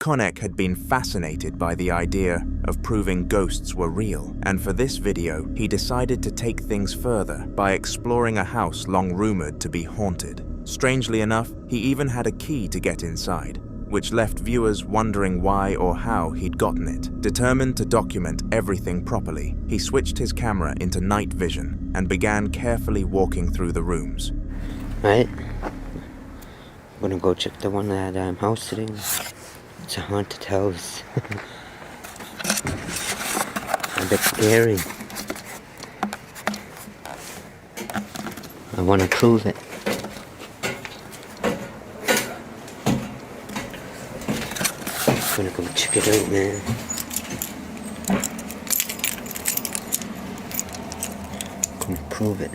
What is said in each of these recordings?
Konek had been fascinated by the idea of proving ghosts were real, and for this video, he decided to take things further by exploring a house long rumored to be haunted. Strangely enough, he even had a key to get inside, which left viewers wondering why or how he'd gotten it. Determined to document everything properly, he switched his camera into night vision and began carefully walking through the rooms. Right, I'm gonna go check the one at house today. It's a haunted house. A bit scary. I want to prove it. I'm gonna go check it out, man. I'm gonna prove it.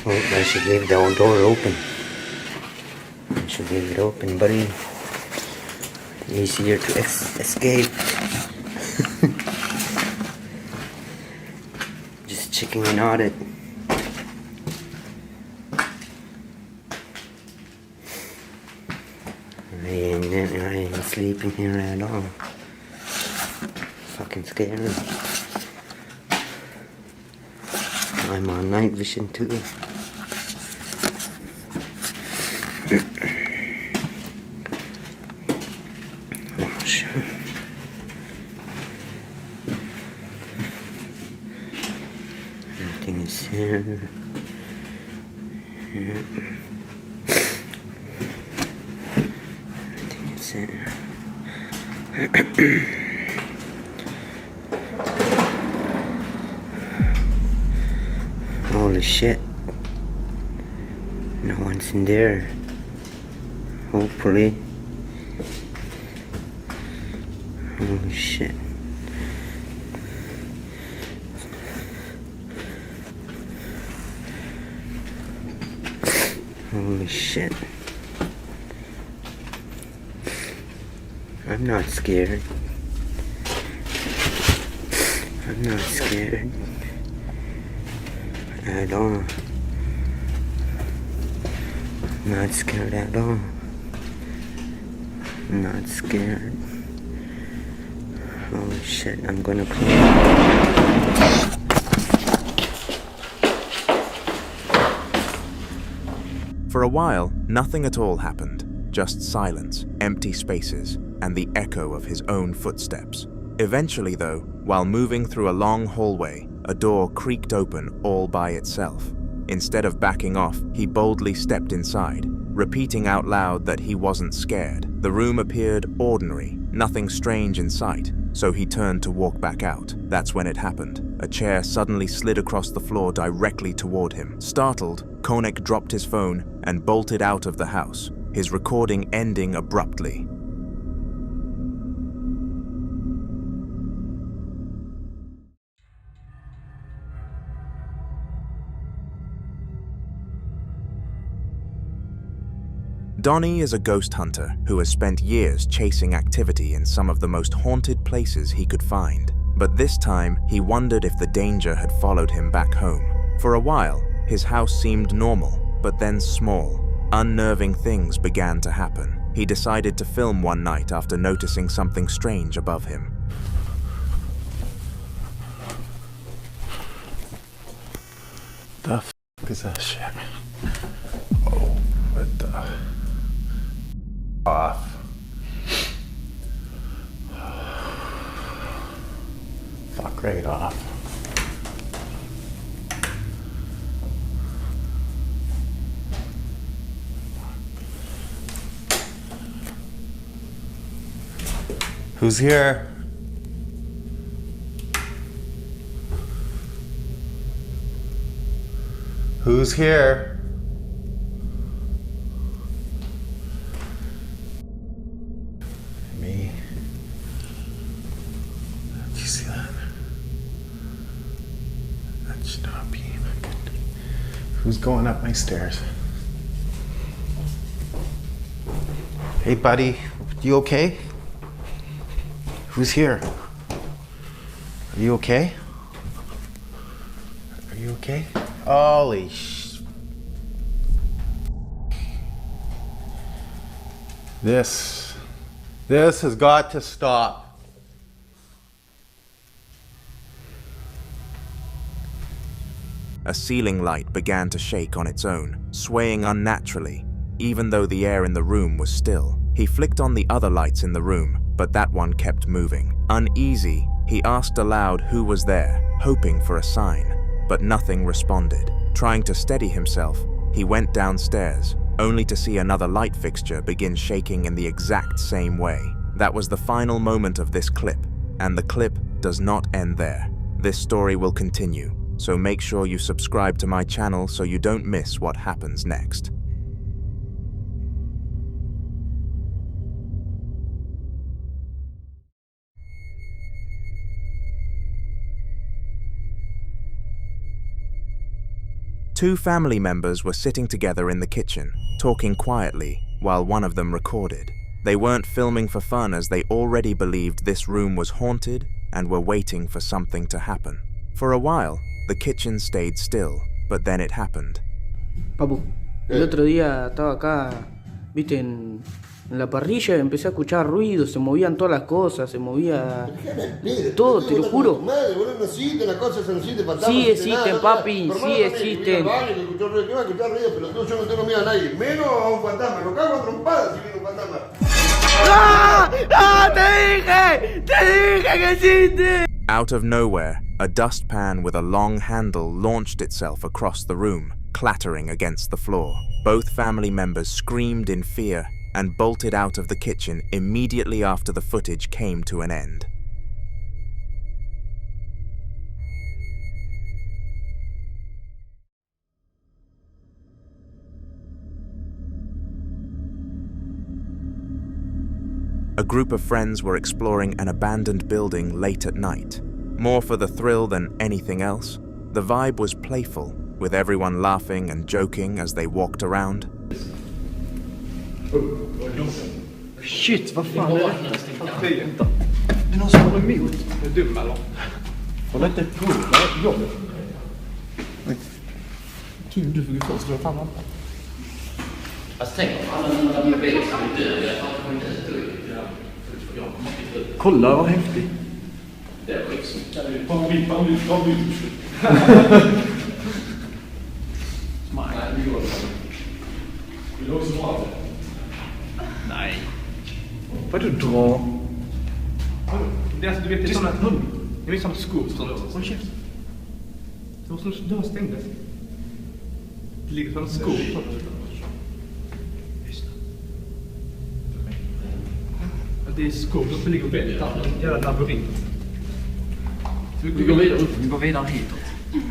Oh, I should leave the door open. I should leave it open, buddy. Easier to escape. Just checking in on it. I ain't sleeping here at all. Fucking scary. I'm on night vision too. Oh shit. Everything is here. Yeah. Everything is here. Holy shit. No one's in there. Hopefully. Holy shit. Holy shit. I'm not scared. I'm not scared at all. I'm not scared at all. I'm not scared. Holy shit, I'm gonna close. For a while, nothing at all happened. Just silence, empty spaces, and the echo of his own footsteps. Eventually, though, while moving through a long hallway, a door creaked open all by itself. Instead of backing off, he boldly stepped inside, repeating out loud that he wasn't scared. The room appeared ordinary, nothing strange in sight, so he turned to walk back out. That's when it happened. A chair suddenly slid across the floor directly toward him. Startled, Konek dropped his phone and bolted out of the house, his recording ending abruptly. Donnie is a ghost hunter who has spent years chasing activity in some of the most haunted places he could find. But this time, he wondered if the danger had followed him back home. For a while, his house seemed normal, but then small. Unnerving things began to happen. He decided to film one night after noticing something strange above him. The f*** is that shit? Oh, what the... Off. Fuck right off. Who's here? Who's here? Me. Did you see that? That should not be. Who's going up my stairs. Hey, buddy. You okay? Who's here? Are you okay? Are you okay? Holy sh... This has got to stop. A ceiling light began to shake on its own, swaying unnaturally, even though the air in the room was still. He flicked on the other lights in the room, but that one kept moving. Uneasy, he asked aloud who was there, hoping for a sign, but nothing responded. Trying to steady himself, he went downstairs, only to see another light fixture begin shaking in the exact same way. That was the final moment of this clip, and the clip does not end there. This story will continue, so make sure you subscribe to my channel so you don't miss what happens next. Two family members were sitting together in the kitchen, talking quietly, while one of them recorded. They weren't filming for fun as they already believed this room was haunted and were waiting for something to happen. For a while, the kitchen stayed still, but then it happened. Papu, el otro día estaba acá, viste, en la parrilla y empecé a escuchar ruidos, se movían todas las cosas, se movía todo, te lo juro. Sí existen, papi, sí existen. ¡Ah! ¡Ah! ¡Te dije que existe! Out of nowhere, a dustpan with a long handle launched itself across the room, clattering against the floor. Both family members screamed in fear and bolted out of the kitchen immediately after the footage came to an end. A group of friends were exploring an abandoned building late at night. More for the thrill than anything else, the vibe was playful, with everyone laughing and joking as they walked around. Shit, vad fan är detta? Det är någon som håller emot. Är du dum eller? Håller inte på med jobbet. Kul, du får gå först. Vad fan var det? Alltså tänk om alla dina bevis är döda. Jag fattar inte ens död. Kolla vad häftigt. Det är skitsnyggt. Nej, det går inte. Vill du också dra det? Nej. Vadå dra? Det är alltså, du vet, det är sådana hund. Det är sådana skor. Håll käft. Du har stängt det. Det ligger sådana skor. Det är skor som ligger väldigt här. Jävla labyrint. Vi går vidare upp. Vi går vidare hitåt.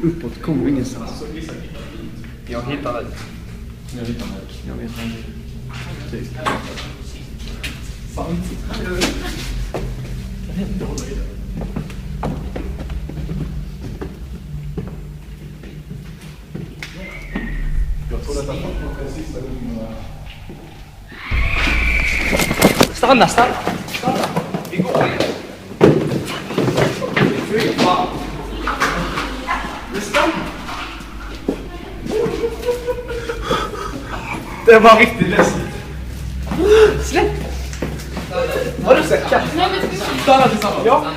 Uppåt kommer vi ingenstans. Jag hittar det. Jag hittar det. Jag vet inte. Typ. Sant. Jag händer hålla i det. Jag tror detta är sista gången. Stanna! Vi går här. Fy fan. Det stannar. Det var riktigt läskigt. Släpp! Har du sett katt? Stanna tillsammans. Ja.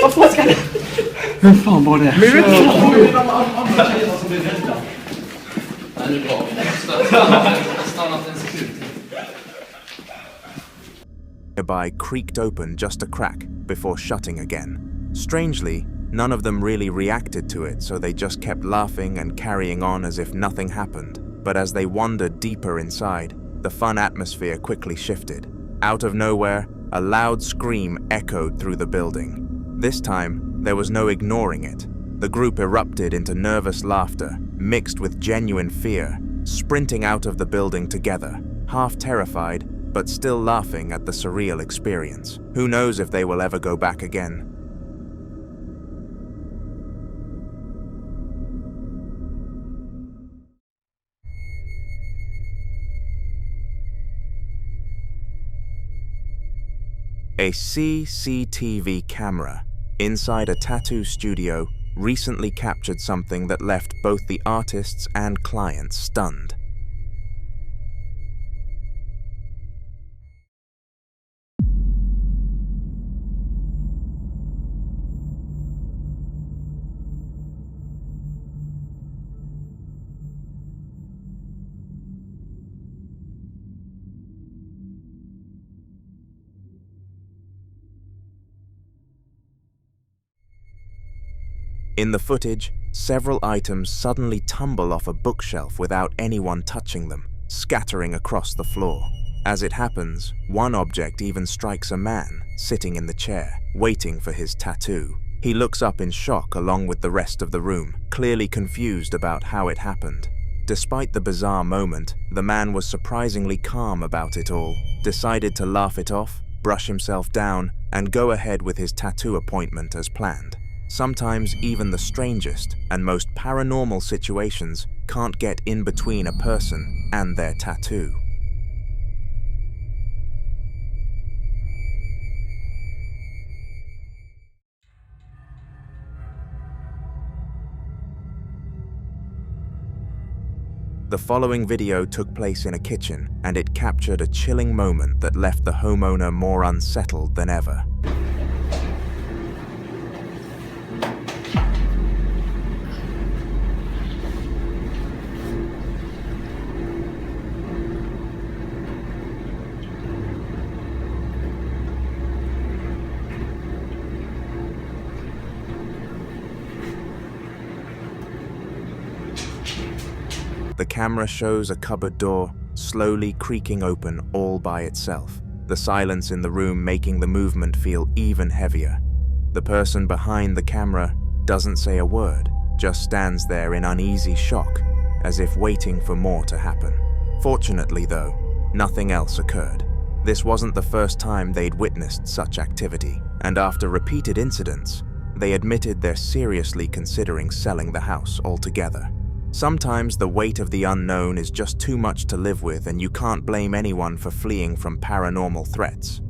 Vad fan ska det? Vem fan var det? Men vet du vad? Det är de andra tjejerna som blir rädda. Nej, det är bra. Stannat en sekund. Nearby creaked open just a crack before shutting again. Strangely, none of them really reacted to it, so they just kept laughing and carrying on as if nothing happened. But as they wandered deeper inside, the fun atmosphere quickly shifted. Out of nowhere, a loud scream echoed through the building. This time, there was no ignoring it. The group erupted into nervous laughter, mixed with genuine fear, sprinting out of the building together, half terrified, but still laughing at the surreal experience. Who knows if they will ever go back again? A CCTV camera inside a tattoo studio recently captured something that left both the artists and clients stunned. In the footage, several items suddenly tumble off a bookshelf without anyone touching them, scattering across the floor. As it happens, one object even strikes a man sitting in the chair, waiting for his tattoo. He looks up in shock along with the rest of the room, clearly confused about how it happened. Despite the bizarre moment, the man was surprisingly calm about it all, decided to laugh it off, brush himself down, and go ahead with his tattoo appointment as planned. Sometimes even the strangest and most paranormal situations can't get in between a person and their tattoo. The following video took place in a kitchen, and it captured a chilling moment that left the homeowner more unsettled than ever. The camera shows a cupboard door slowly creaking open all by itself, the silence in the room making the movement feel even heavier. The person behind the camera doesn't say a word, just stands there in uneasy shock, as if waiting for more to happen. Fortunately, though, nothing else occurred. This wasn't the first time they'd witnessed such activity, and after repeated incidents, they admitted they're seriously considering selling the house altogether. Sometimes the weight of the unknown is just too much to live with, and you can't blame anyone for fleeing from paranormal threats.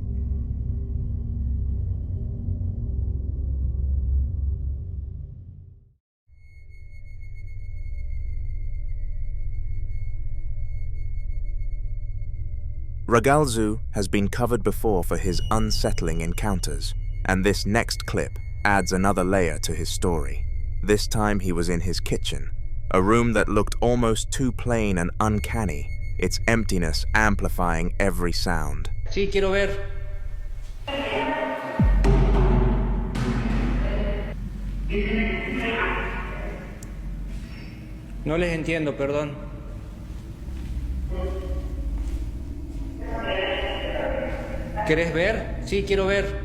Ragalzu has been covered before for his unsettling encounters, and this next clip adds another layer to his story. This time he was in his kitchen, a room that looked almost too plain and uncanny, its emptiness amplifying every sound. Sí, quiero ver. No les entiendo, perdón. ¿Querés ver? Sí, quiero ver.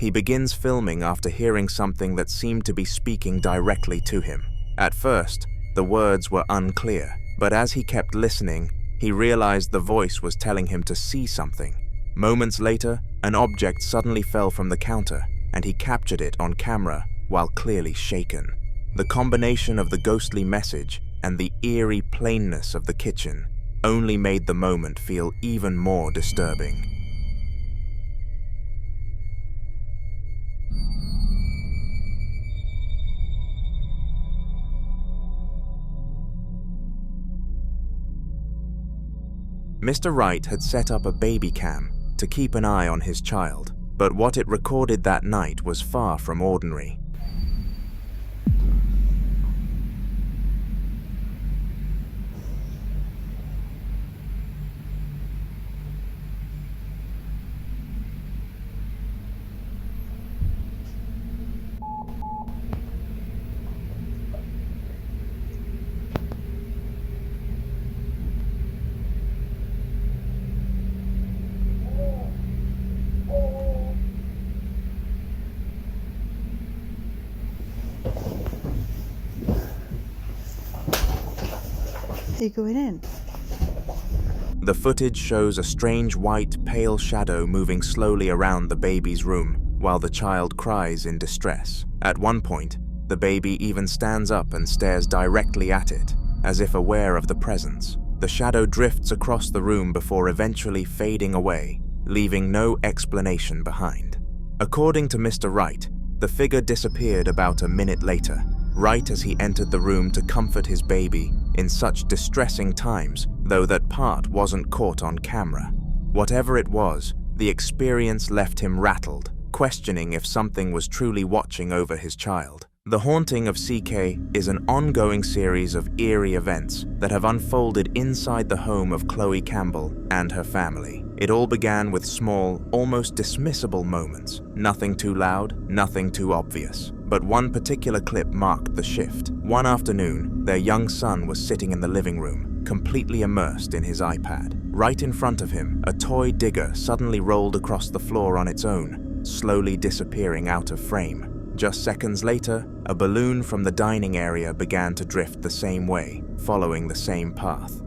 He begins filming after hearing something that seemed to be speaking directly to him. At first, the words were unclear, but as he kept listening, he realized the voice was telling him to see something. Moments later, an object suddenly fell from the counter, and he captured it on camera while clearly shaken. The combination of the ghostly message and the eerie plainness of the kitchen only made the moment feel even more disturbing. Mr. Wright had set up a baby cam to keep an eye on his child, but what it recorded that night was far from ordinary. Are you going in? The footage shows a strange white, pale shadow moving slowly around the baby's room while the child cries in distress. At one point, the baby even stands up and stares directly at it, as if aware of the presence. The shadow drifts across the room before eventually fading away, leaving no explanation behind. According to Mr. Wright, the figure disappeared about a minute later, right as he entered the room to comfort his baby in such distressing times, though that part wasn't caught on camera. Whatever it was, the experience left him rattled, questioning if something was truly watching over his child. The haunting of CK is an ongoing series of eerie events that have unfolded inside the home of Chloe Campbell and her family. It all began with small, almost dismissible moments. Nothing too loud, nothing too obvious. But one particular clip marked the shift. One afternoon, their young son was sitting in the living room, completely immersed in his iPad. Right in front of him, a toy digger suddenly rolled across the floor on its own, slowly disappearing out of frame. Just seconds later, a balloon from the dining area began to drift the same way, following the same path.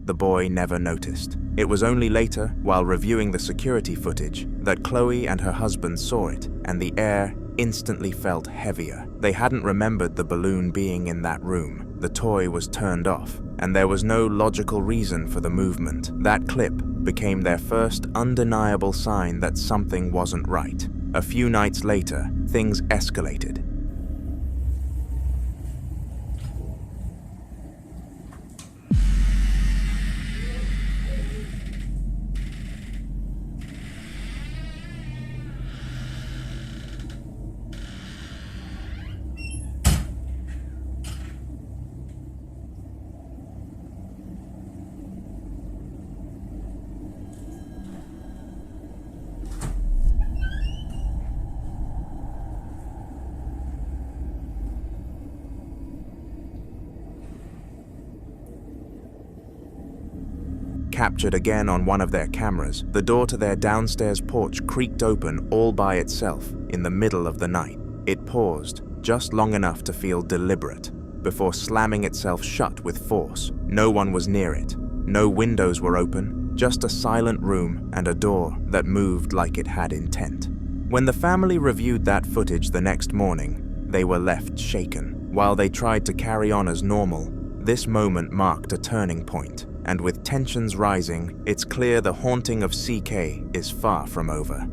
The boy never noticed. It was only later, while reviewing the security footage, that Chloe and her husband saw it, and the air instantly felt heavier. They hadn't remembered the balloon being in that room. The toy was turned off, and there was no logical reason for the movement. That clip became their first undeniable sign that something wasn't right. A few nights later, things escalated. Captured again on one of their cameras, the door to their downstairs porch creaked open all by itself in the middle of the night. It paused, just long enough to feel deliberate, before slamming itself shut with force. No one was near it. No windows were open, just a silent room and a door that moved like it had intent. When the family reviewed that footage the next morning, they were left shaken. While they tried to carry on as normal, this moment marked a turning point. And with tensions rising, it's clear the haunting of CK is far from over.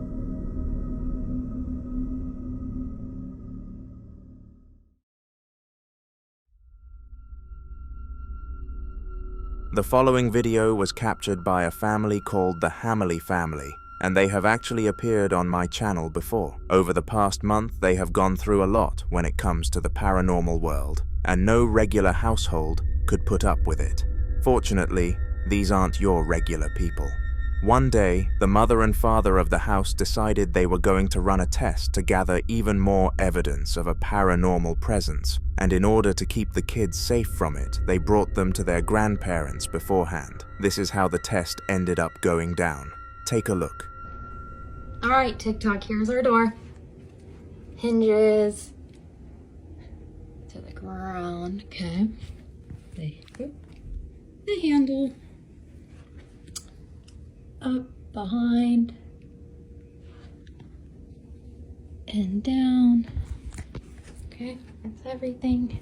The following video was captured by a family called the Hammerly family, and they have actually appeared on my channel before. Over the past month, they have gone through a lot when it comes to the paranormal world, and no regular household could put up with it. Fortunately, these aren't your regular people. One day, the mother and father of the house decided they were going to run a test to gather even more evidence of a paranormal presence, and in order to keep the kids safe from it, they brought them to their grandparents beforehand. This is how the test ended up going down. Take a look. All right, TikTok, here's our door. Hinges to the ground, okay. The handle up behind and down. Okay, that's everything.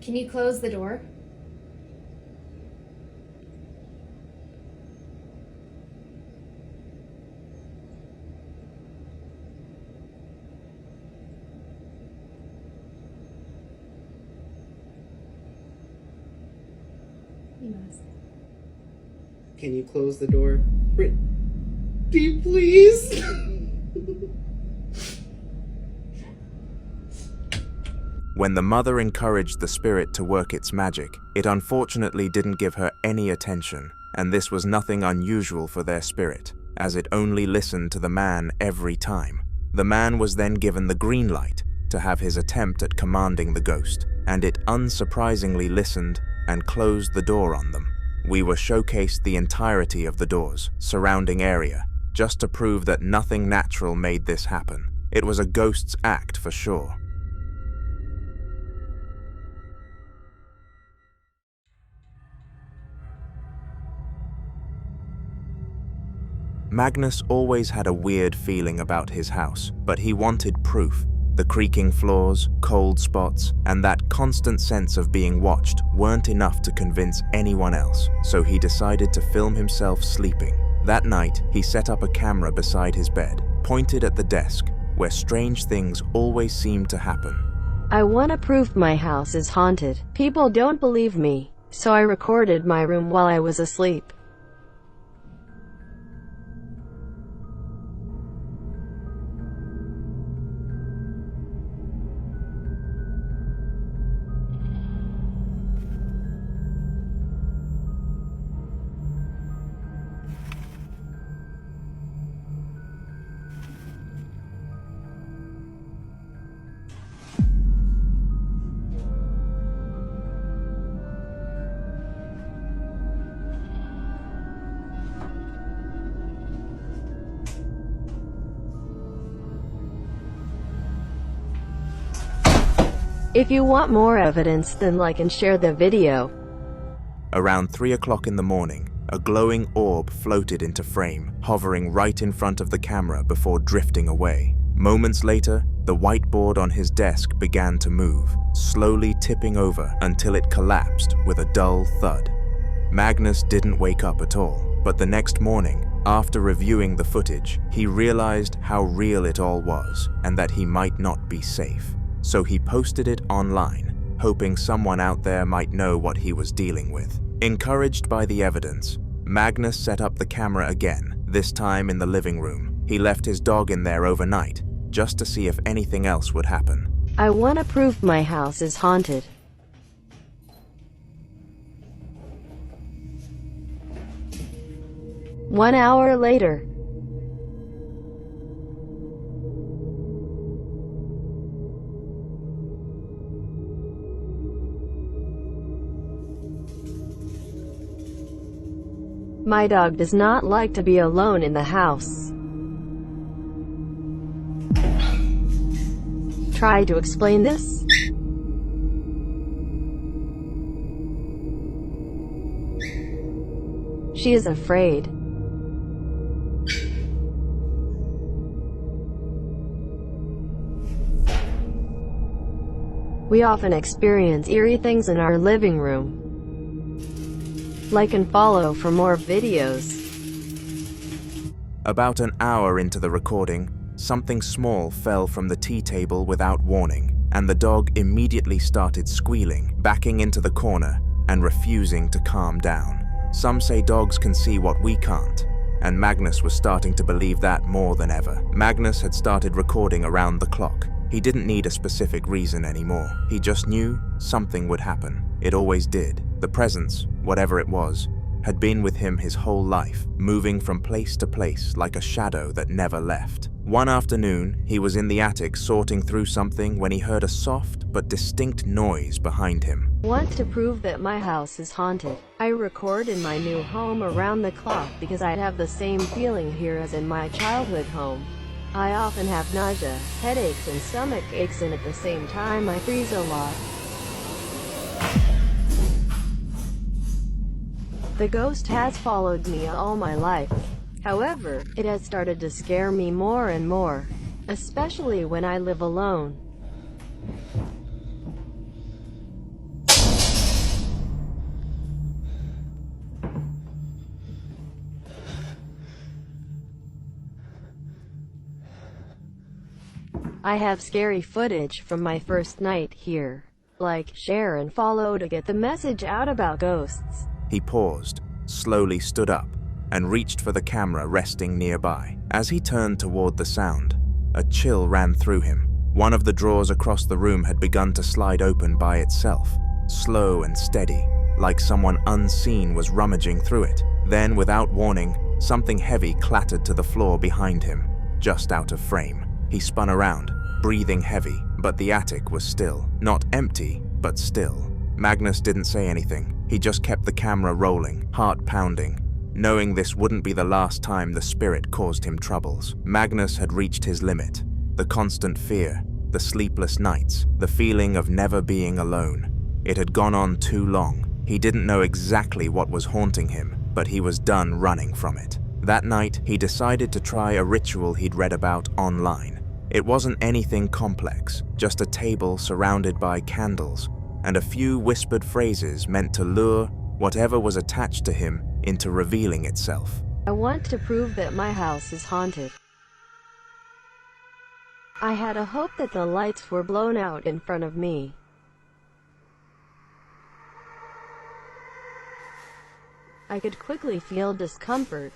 Can you close the door? Yes. Can you close the door? Pretty please? When the mother encouraged the spirit to work its magic, it unfortunately didn't give her any attention, and this was nothing unusual for their spirit. as it only listened to the man every time. The man was then given the green light to have his attempt at commanding the ghost, and it unsurprisingly listened and closed the door on them. We were showcased the entirety of the door's surrounding area, just to prove that nothing natural made this happen. It was a ghost's act for sure. Magnus always had a weird feeling about his house, but he wanted proof. The creaking floors, cold spots, and that constant sense of being watched weren't enough to convince anyone else, so he decided to film himself sleeping. That night, he set up a camera beside his bed, pointed at the desk, where strange things always seemed to happen. I want to prove my house is haunted. People don't believe me, so I recorded my room while I was asleep. If you want more evidence, then like and share the video. Around 3 o'clock in the morning, a glowing orb floated into frame, hovering right in front of the camera before drifting away. Moments later, the whiteboard on his desk began to move, slowly tipping over until it collapsed with a dull thud. Magnus didn't wake up at all, but the next morning, after reviewing the footage, he realized how real it all was and that he might not be safe. So he posted it online, hoping someone out there might know what he was dealing with. Encouraged by the evidence, Magnus set up the camera again, this time in the living room. He left his dog in there overnight, just to see if anything else would happen. I want to prove my house is haunted. One hour later. My dog does not like to be alone in the house. Try to explain this? She is afraid. We often experience eerie things in our living room. Like and follow for more videos. About an hour into the recording, something small fell from the tea table without warning, and the dog immediately started squealing, backing into the corner and refusing to calm down. Some say dogs can see what we can't, and Magnus was starting to believe that more than ever. Magnus had started recording around the clock. He didn't need a specific reason anymore. He just knew something would happen. It always did. The presence, whatever it was, had been with him his whole life, moving from place to place like a shadow that never left. One afternoon, he was in the attic sorting through something when he heard a soft but distinct noise behind him. Want to prove that my house is haunted. I record in my new home around the clock because I have the same feeling here as in my childhood home. I often have nausea, headaches, and stomach aches, and at the same time I freeze a lot. The ghost has followed me all my life. However, it has started to scare me more and more, especially when I live alone. I have scary footage from my first night here. Like, share, and follow to get the message out about ghosts. He paused, slowly stood up, and reached for the camera resting nearby. As he turned toward the sound, a chill ran through him. One of the drawers across the room had begun to slide open by itself, slow and steady, like someone unseen was rummaging through it. Then, without warning, something heavy clattered to the floor behind him, just out of frame. He spun around, breathing heavy, but the attic was still. Not empty, but still. Magnus didn't say anything. He just kept the camera rolling, heart pounding, knowing this wouldn't be the last time the spirit caused him troubles. Magnus had reached his limit. The constant fear, the sleepless nights, the feeling of never being alone. It had gone on too long. He didn't know exactly what was haunting him, but he was done running from it. That night, he decided to try a ritual he'd read about online. It wasn't anything complex, just a table surrounded by candles, and a few whispered phrases meant to lure whatever was attached to him into revealing itself. I want to prove that my house is haunted. I had a hope that the lights were blown out in front of me. I could quickly feel discomfort.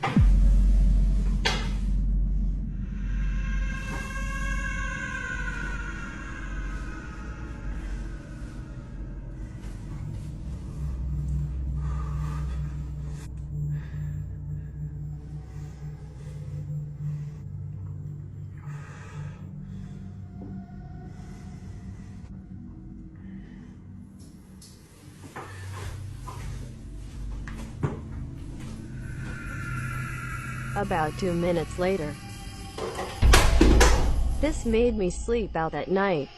About 2 minutes later. This made me sleep out at night.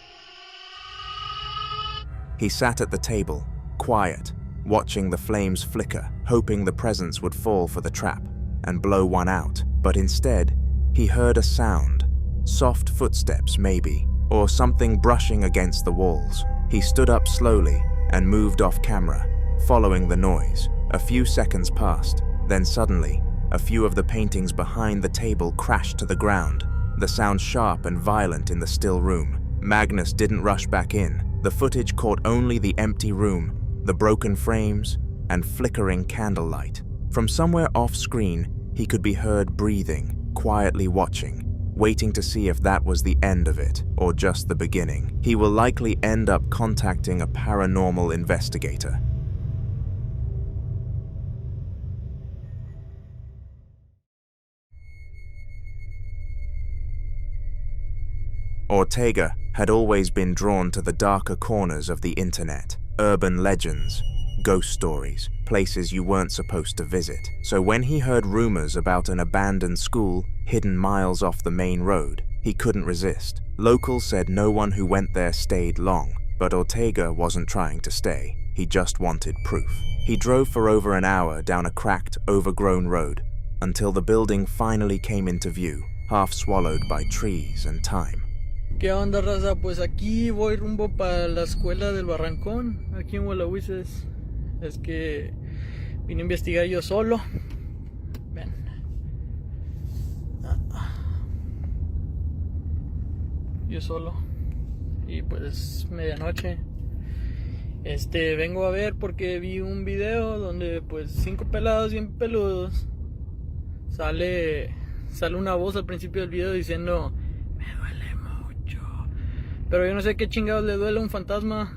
He sat at the table, quiet, watching the flames flicker, hoping the presence would fall for the trap and blow one out. But instead, he heard a sound, soft footsteps maybe, or something brushing against the walls. He stood up slowly and moved off camera, following the noise. A few seconds passed, then suddenly, a few of the paintings behind the table crashed to the ground, the sound sharp and violent in the still room. Magnus didn't rush back in. The footage caught only the empty room, the broken frames, and flickering candlelight. From somewhere off-screen, he could be heard breathing, quietly watching, waiting to see if that was the end of it, or just the beginning. He will likely end up contacting a paranormal investigator. Ortega had always been drawn to the darker corners of the internet, urban legends, ghost stories, places you weren't supposed to visit. So when he heard rumors about an abandoned school hidden miles off the main road, he couldn't resist. Locals said no one who went there stayed long, but Ortega wasn't trying to stay. He just wanted proof. He drove for over an hour down a cracked, overgrown road until the building finally came into view, half swallowed by trees and time. ¿Qué onda, raza? Pues aquí voy rumbo para la escuela del Barrancón, aquí en Huelahuises. Es que vine a investigar yo solo. Ven. Yo solo. Y pues medianoche. Vengo a ver porque vi un video donde pues 5 pelados bien peludos. Sale una voz al principio del video diciendo: me duele mucho. Pero yo no sé qué chingados le duele a un fantasma.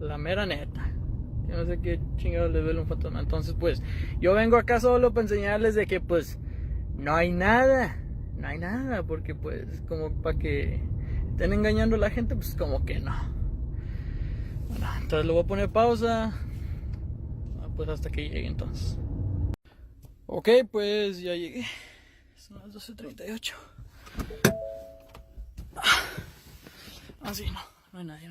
La mera neta. Yo no sé qué chingados le duele a un fantasma. Entonces pues yo vengo acá solo para enseñarles de que pues no hay nada. No hay nada. Porque pues como para que estén engañando a la gente, pues como que no. Bueno, entonces le voy a poner pausa. Pues hasta que llegue entonces. Ok, pues ya llegué. Son las 12:38. Ah, sí, no hay nadie.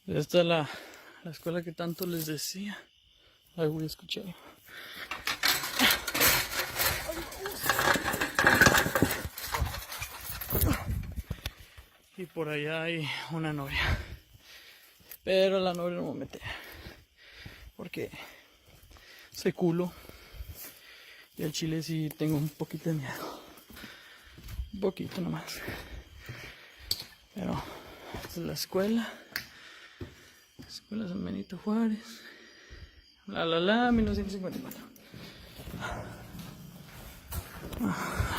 Esta es la escuela que tanto les decía. Ay, voy a escuchar. Y por allá hay una novia. Pero la novia no me voy a meter. Porque soy culo. Y al chile sí tengo un poquito de miedo. Un poquito nomás. Pero esta es la escuela. La escuela San Benito Juárez. 1954.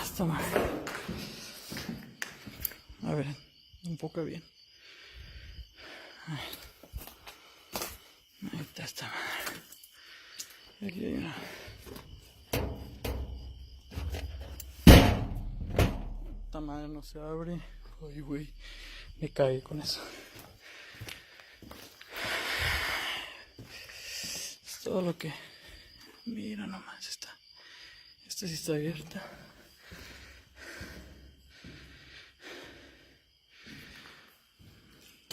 Está mal. A ver, enfoca bien. Ya está, madre. Aquí hay una. Esta madre no se abre. Ay, güey. Me caí con eso. Es todo lo que... Mira nomás, esta sí está abierta.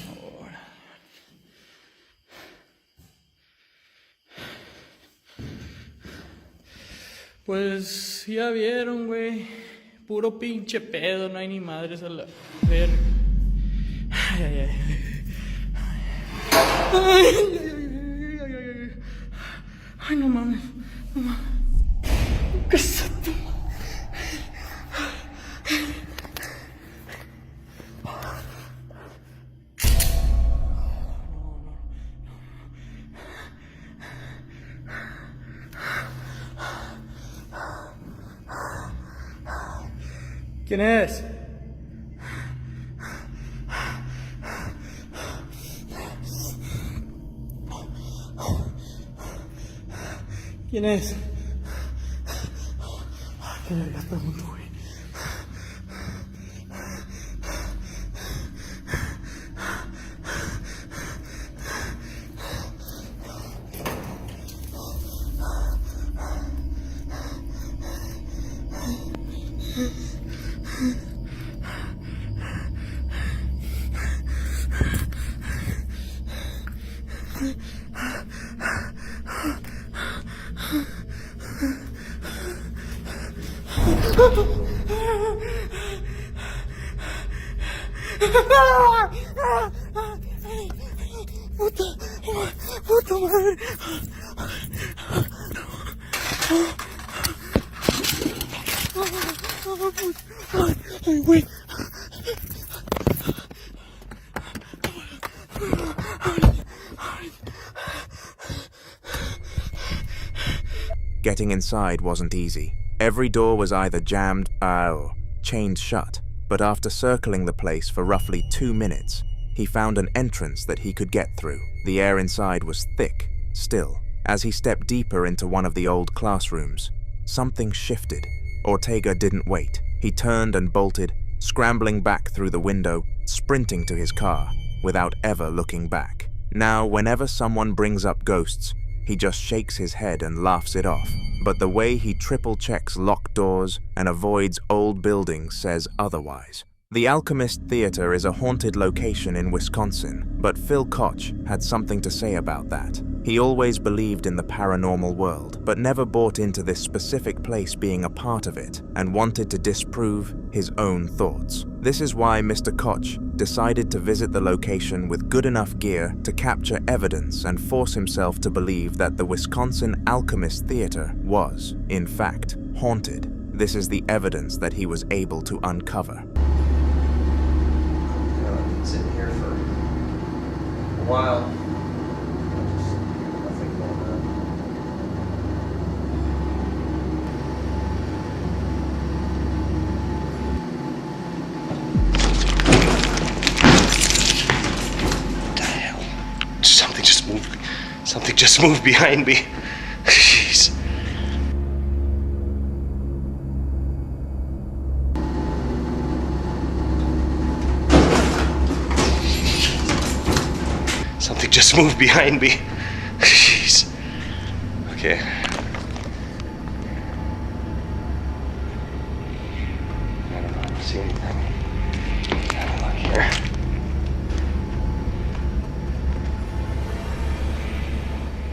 Ahora. Pues ya vieron, güey. Puro pinche pedo, no hay ni madres a la verga. Ay, ay, ay. Ay, ay, ay, ay, ay, ay. Ay, no mames. No mames. ¿Qué es esto? ¿Quién es? ¿Quién es? ¿Qué le pregunto, güey? Puta madre. Ay, güey. Getting inside wasn't easy. Every door was either jammed or chained shut, but after circling the place for roughly 2 minutes, he found an entrance that he could get through. The air inside was thick, still. As he stepped deeper into one of the old classrooms, something shifted. Ortega didn't wait. He turned and bolted, scrambling back through the window, sprinting to his car, without ever looking back. Now, whenever someone brings up ghosts, he just shakes his head and laughs it off. But the way he triple checks locked doors and avoids old buildings says otherwise. The Alchemist Theater is a haunted location in Wisconsin, but Phil Koch had something to say about that. He always believed in the paranormal world, but never bought into this specific place being a part of it, and wanted to disprove his own thoughts. This is why Mr. Koch decided to visit the location with good enough gear to capture evidence and force himself to believe that the Wisconsin Alchemist Theater was, in fact, haunted. This is the evidence that he was able to uncover. Sitting here for a while. Nothing going on. What the hell? Something just moved. Something just moved behind me. Jeez. Something just moved behind me. Jeez. Okay. I don't know. I don't see anything. Have a look here.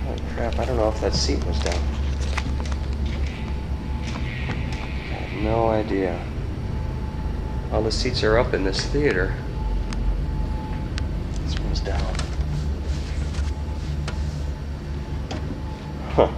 Holy crap, I don't know if that seat was down. I have no idea. All the seats are up in this theater. This one's down. Huh.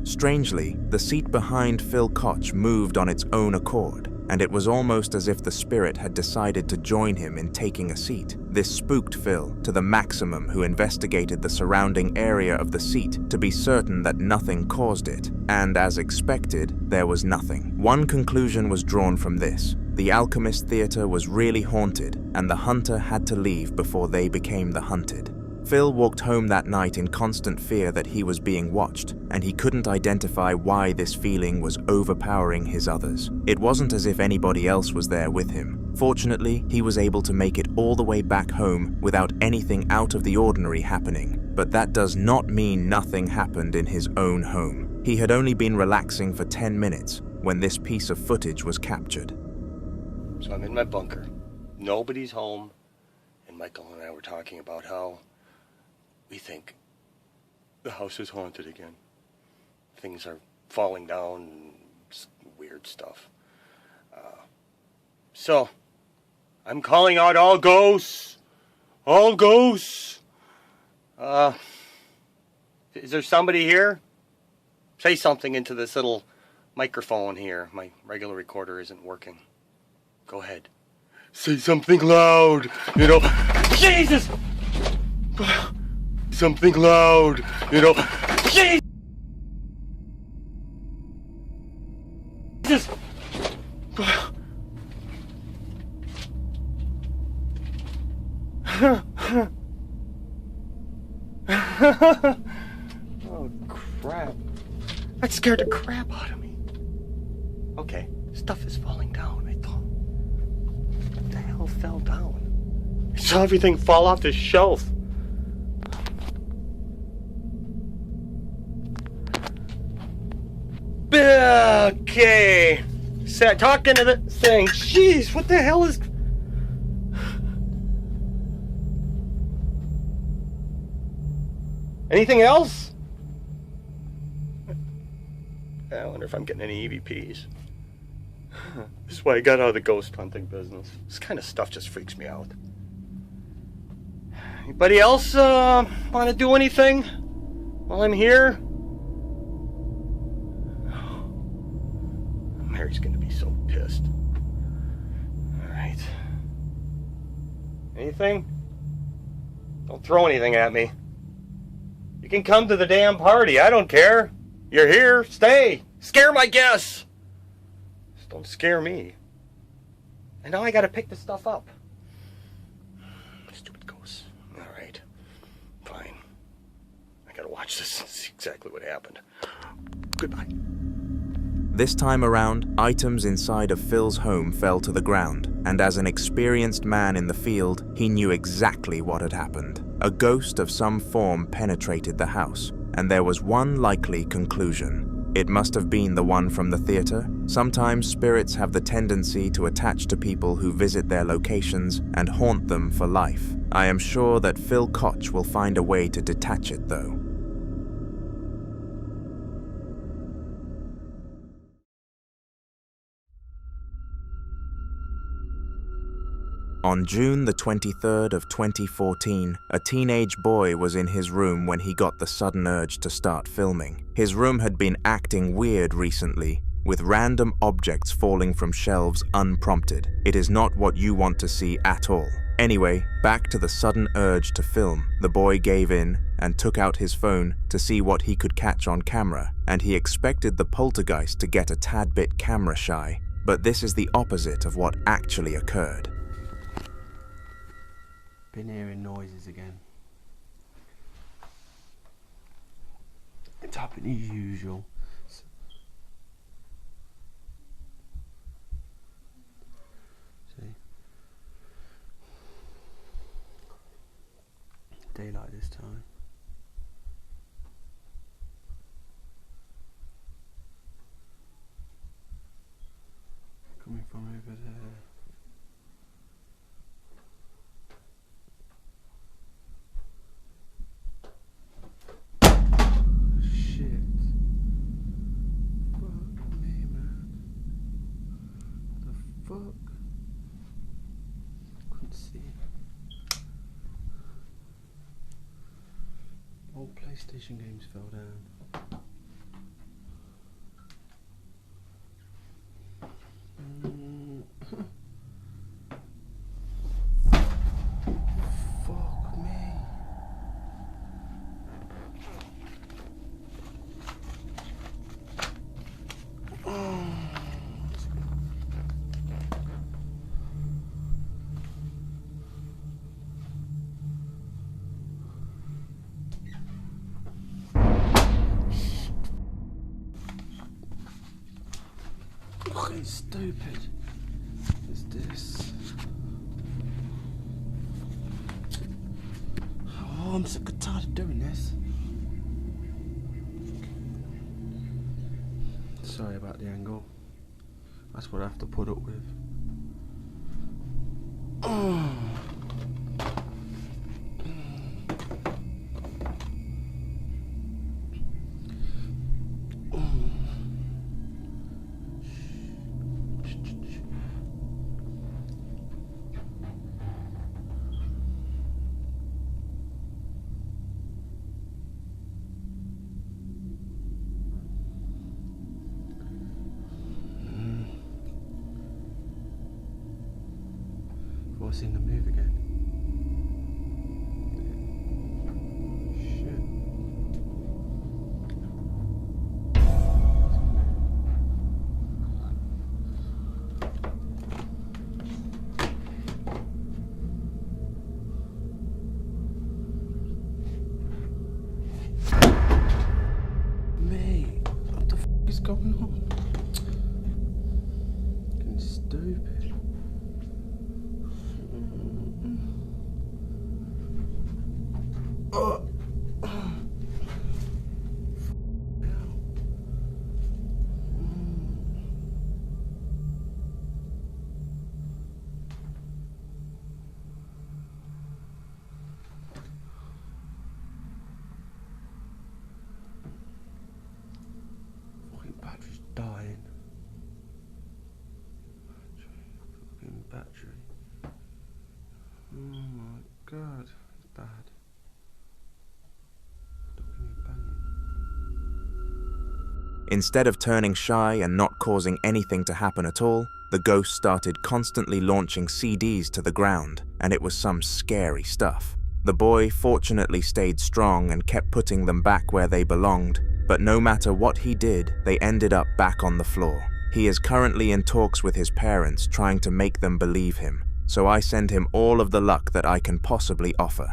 Strangely, the seat behind Phil Koch moved on its own accord. and it was almost as if the spirit had decided to join him in taking a seat. This spooked Phil to the maximum, who investigated the surrounding area of the seat to be certain that nothing caused it, and as expected, there was nothing. One conclusion was drawn from this: the Alchemist Theatre was really haunted, and the hunter had to leave before they became the hunted. Phil walked home that night in constant fear that he was being watched, and he couldn't identify why this feeling was overpowering his others. It wasn't as if anybody else was there with him. Fortunately, he was able to make it all the way back home without anything out of the ordinary happening. But that does not mean nothing happened in his own home. He had only been relaxing for 10 minutes when this piece of footage was captured. So I'm in my bunker. Nobody's home, and Michael and I were talking about how we think the house is haunted again. Things are falling down and weird stuff. So, I'm calling out all ghosts. All ghosts. Is there somebody here? Say something into this little microphone here. My regular recorder isn't working. Go ahead. Say something loud. You know. Jesus! Something loud, you know. Jesus! Oh, crap. That scared the crap out of me. Okay, stuff is falling down. I thought, what the hell fell down? I saw everything fall off the shelf. Okay. Talking to the thing. Jeez, what the hell is... Anything else? I wonder if I'm getting any EVPs. This is why I got out of the ghost hunting business. This kind of stuff just freaks me out. Anybody else want to do anything while I'm here? Mary's gonna be so pissed. Alright. Anything? Don't throw anything at me. You can come to the damn party. I don't care. You're here. Stay. Scare my guests. Just don't scare me. And now I gotta pick this stuff up. Stupid ghosts. Alright. Fine. I gotta watch this and see exactly what happened. Goodbye. This time around, items inside of Phil's home fell to the ground, and as an experienced man in the field, he knew exactly what had happened. A ghost of some form penetrated the house, and there was one likely conclusion. It must have been the one from the theater. Sometimes spirits have the tendency to attach to people who visit their locations and haunt them for life. I am sure that Phil Koch will find a way to detach it, though. On June the 23rd of 2014, a teenage boy was in his room when he got the sudden urge to start filming. His room had been acting weird recently, with random objects falling from shelves unprompted. It is not what you want to see at all. Anyway, back to the sudden urge to film. The boy gave in and took out his phone to see what he could catch on camera, and he expected the poltergeist to get a tad bit camera shy. But this is the opposite of what actually occurred. Been hearing noises again. It's happening as usual. See? Daylight this time. Coming from over there. Couldn't see. Old PlayStation games fell down. stupid is this? Oh, I'm so tired of doing this. Sorry about the angle. That's what I have to put up with. Oh. What's in the move again? Shit. Mate, what the f is going on? Fucking stupid. Battery's dying. Fucking battery. Oh my god, it's bad. Instead of turning shy and not causing anything to happen at all, the ghost started constantly launching CDs to the ground, and it was some scary stuff. The boy fortunately stayed strong and kept putting them back where they belonged, but no matter what he did, they ended up back on the floor. He is currently in talks with his parents trying to make them believe him, so I send him all of the luck that I can possibly offer.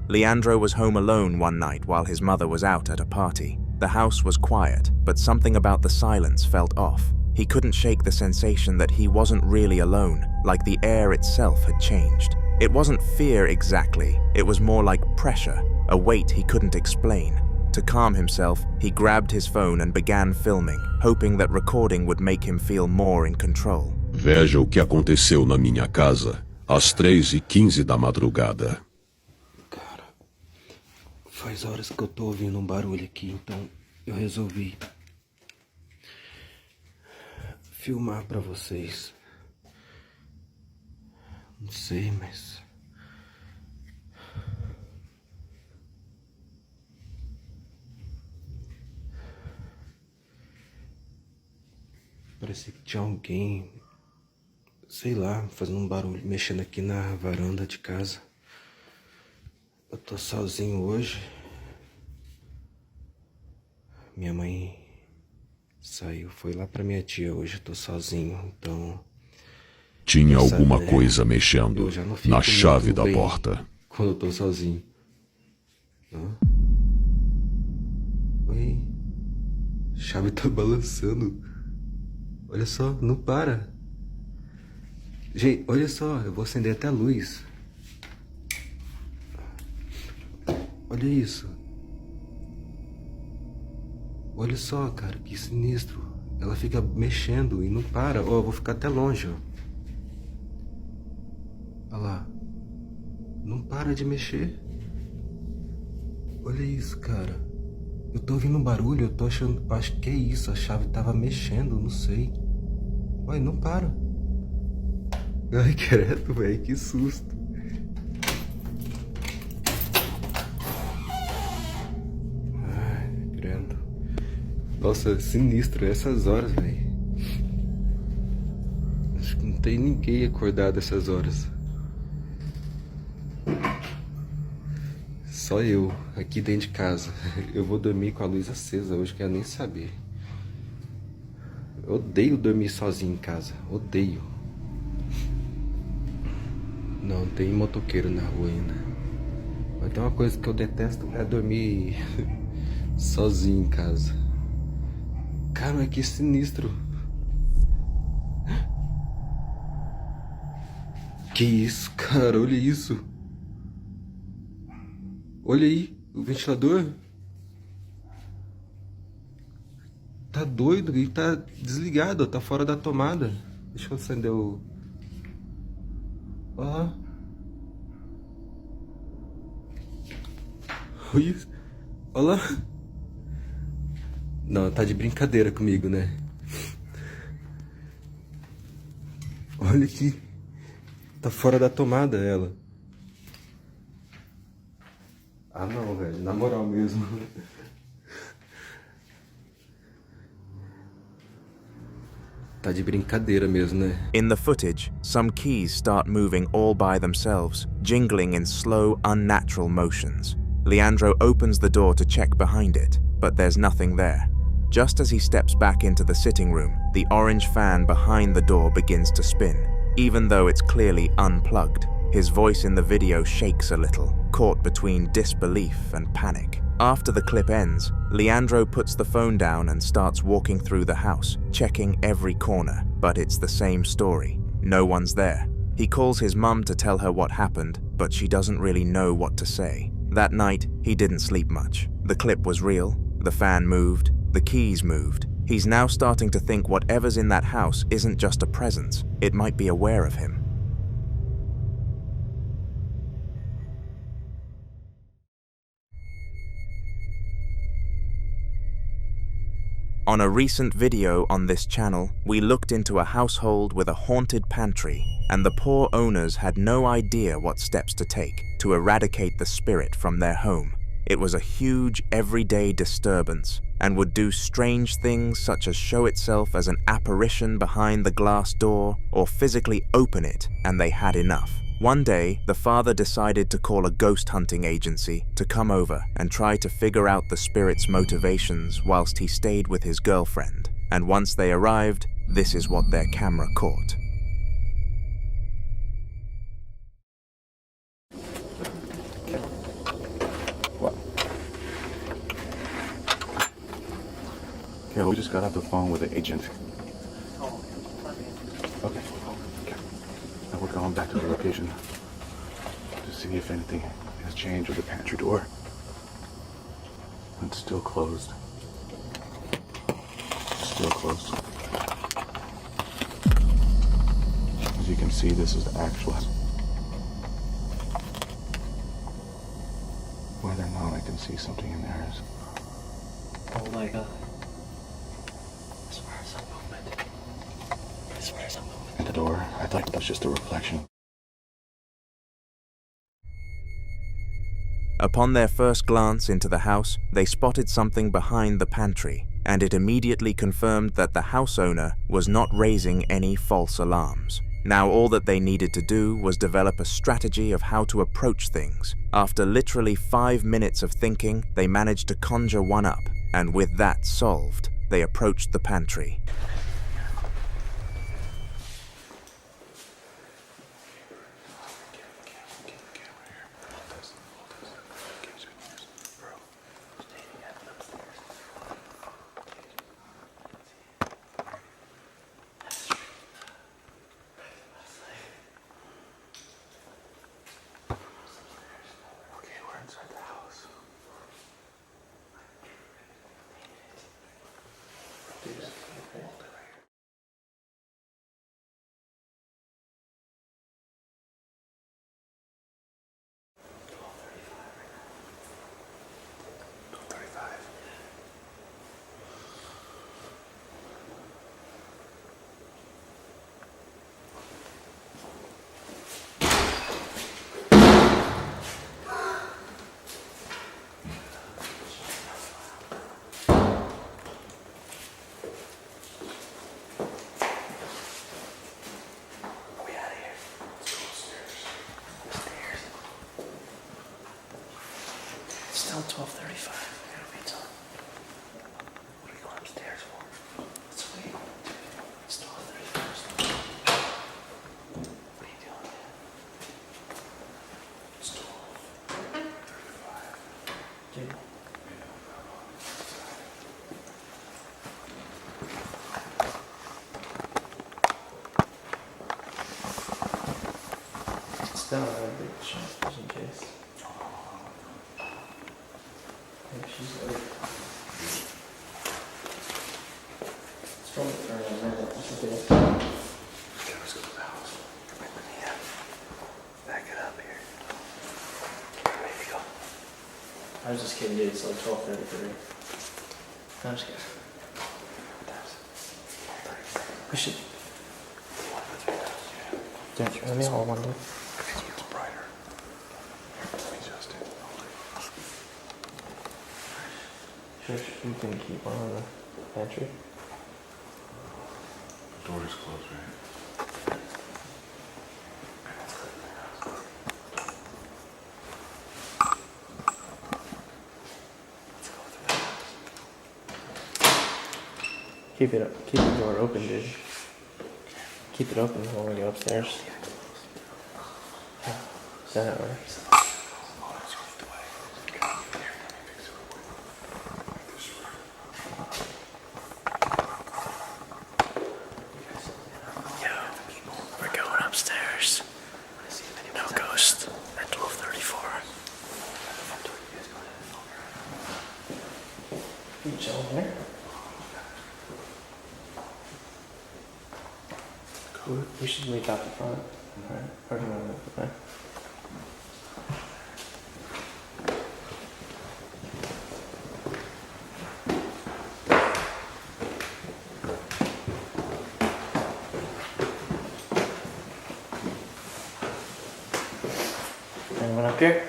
Leandro was home alone one night while his mother was out at a party. The house was quiet, but something about the silence felt off. He couldn't shake the sensation that he wasn't really alone, like the air itself had changed. It wasn't fear exactly, it was more like pressure, a weight he couldn't explain. To calm himself, he grabbed his phone and began filming, hoping that recording would make him feel more in control. Veja o que aconteceu na minha casa, às 3h15 da madrugada. Faz horas que eu tô ouvindo um barulho aqui, então eu resolvi filmar pra vocês. Não sei, mas parece que tinha alguém, sei lá, fazendo um barulho, mexendo aqui na varanda de casa. Eu tô sozinho hoje. Minha mãe saiu, foi lá pra minha tia. Hoje eu tô sozinho, então... Tinha alguma coisa mexendo na chave da bem porta. quando eu tô sozinho. Oi? A chave tá balançando. Olha só, não para. Gente, olha só, eu vou acender até a luz. Olha isso. Olha só, cara, que sinistro. Ela fica mexendo e não para. Ó, eu vou ficar até longe, ó. Olha lá. Não para de mexer. Olha isso, cara. Eu tô ouvindo um barulho, eu tô achando... Acho que é isso, a chave tava mexendo, não sei. Olha, não para. Ai, credo, velho, que susto. Nossa, sinistro essas horas, velho. Acho que não tem ninguém acordado essas horas. Só eu, aqui dentro de casa. Eu vou dormir com a luz acesa hoje, quero nem saber. Eu odeio dormir sozinho em casa, odeio. Não, tem motoqueiro na rua ainda. Tem uma coisa que eu detesto é dormir sozinho em casa. Cara, que sinistro. Que isso, cara? Olha isso. Olha aí, o ventilador. Tá doido, ele tá desligado, tá fora da tomada. Deixa eu acender o... Olha lá. Olha isso. Olha lá. Não, tá de brincadeira comigo, né? Olha aqui. Tá fora da tomada ela. Ah não, velho. Na moral mesmo. Tá de brincadeira mesmo, né? In the footage, some keys start moving all by themselves, jingling in slow, unnatural motions. Leandro opens the door to check behind it, but there's nothing there. Just as he steps back into the sitting room, the orange fan behind the door begins to spin, even though it's clearly unplugged. His voice in the video shakes a little, caught between disbelief and panic. After the clip ends, Leandro puts the phone down and starts walking through the house, checking every corner, but it's the same story. No one's there. He calls his mum to tell her what happened, but she doesn't really know what to say. That night, he didn't sleep much. The clip was real, the fan moved, the keys moved. He's now starting to think whatever's in that house isn't just a presence, it might be aware of him. On a recent video on this channel, we looked into a household with a haunted pantry, and the poor owners had no idea what steps to take to eradicate the spirit from their home. It was a huge, everyday disturbance, and would do strange things such as show itself as an apparition behind the glass door, or physically open it, and they had enough. One day, the father decided to call a ghost hunting agency to come over and try to figure out the spirit's motivations whilst he stayed with his girlfriend. And once they arrived, this is what their camera caught. What? Okay, we just got off the phone with the agent. Okay. Now we're going back to the location to see if anything has changed with the pantry door. It's still closed. Still closed. As you can see, this is the actual. Whether or not I can see something in there is. Oh my god. I swear there's some movement. I swear there's some movement. The door, I thought that's just a reflection. Upon their first glance into the house, they spotted something behind the pantry, and it immediately confirmed that the house owner was not raising any false alarms. Now all that they needed to do was develop a strategy of how to approach things. After literally 5 minutes of thinking, they managed to conjure one up, and with that solved, they approached the pantry. Still 12:35. We gotta be done. What are we going upstairs for? Let's wait. It's 12:35. What are you doing? It's 12:35. keep it. Let's go to the house. Yeah. Back it up here. Ready to go. I was just kidding, dude. It's like 12:33. I'm just kidding. We should. Dude, let me hold one, dude. It's brighter. Let me adjust it. Sure, you can keep one on the pantry. The door is closed, right? Keep it up. Keep the door open, dude. Keep it open when we go upstairs. Is that how it works? We're going upstairs. No ghost at 12:34. You chilling here? We should meet out the front. Alright. Or do you want to move away? Anyone up here?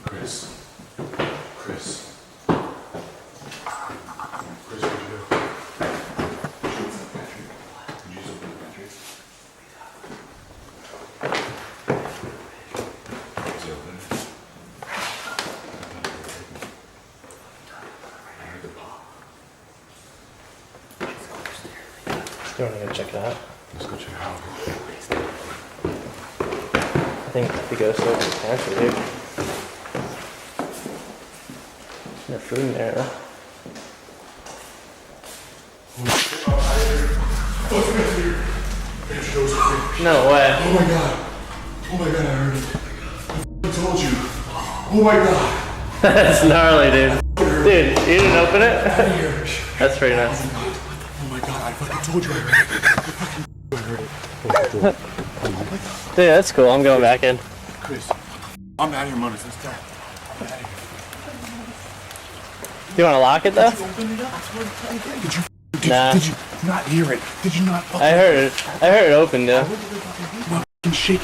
Chris. Chris. Chris, what'd you do? Did you open the pantry? Did you just open the pantry? Did you open it? I heard the pop. You want to go check it out? Let's go check it out. I think the ghost opened the pantry, dude. There's food in there, though. No way. Oh my god. Oh my god, I heard it. I told you. Oh my god. That's gnarly, dude. Dude, you didn't open it? That's pretty nice. Oh my god, I fucking told you I heard it. I heard it. Dude, that's cool. I'm going back in. Chris, I'm out of here, Monday. Let's go. I'm out of here. Do you want to lock it, though? Open it up. Did you? Nah. Did you not hear it? Did you not? I heard it. I heard it open, dude.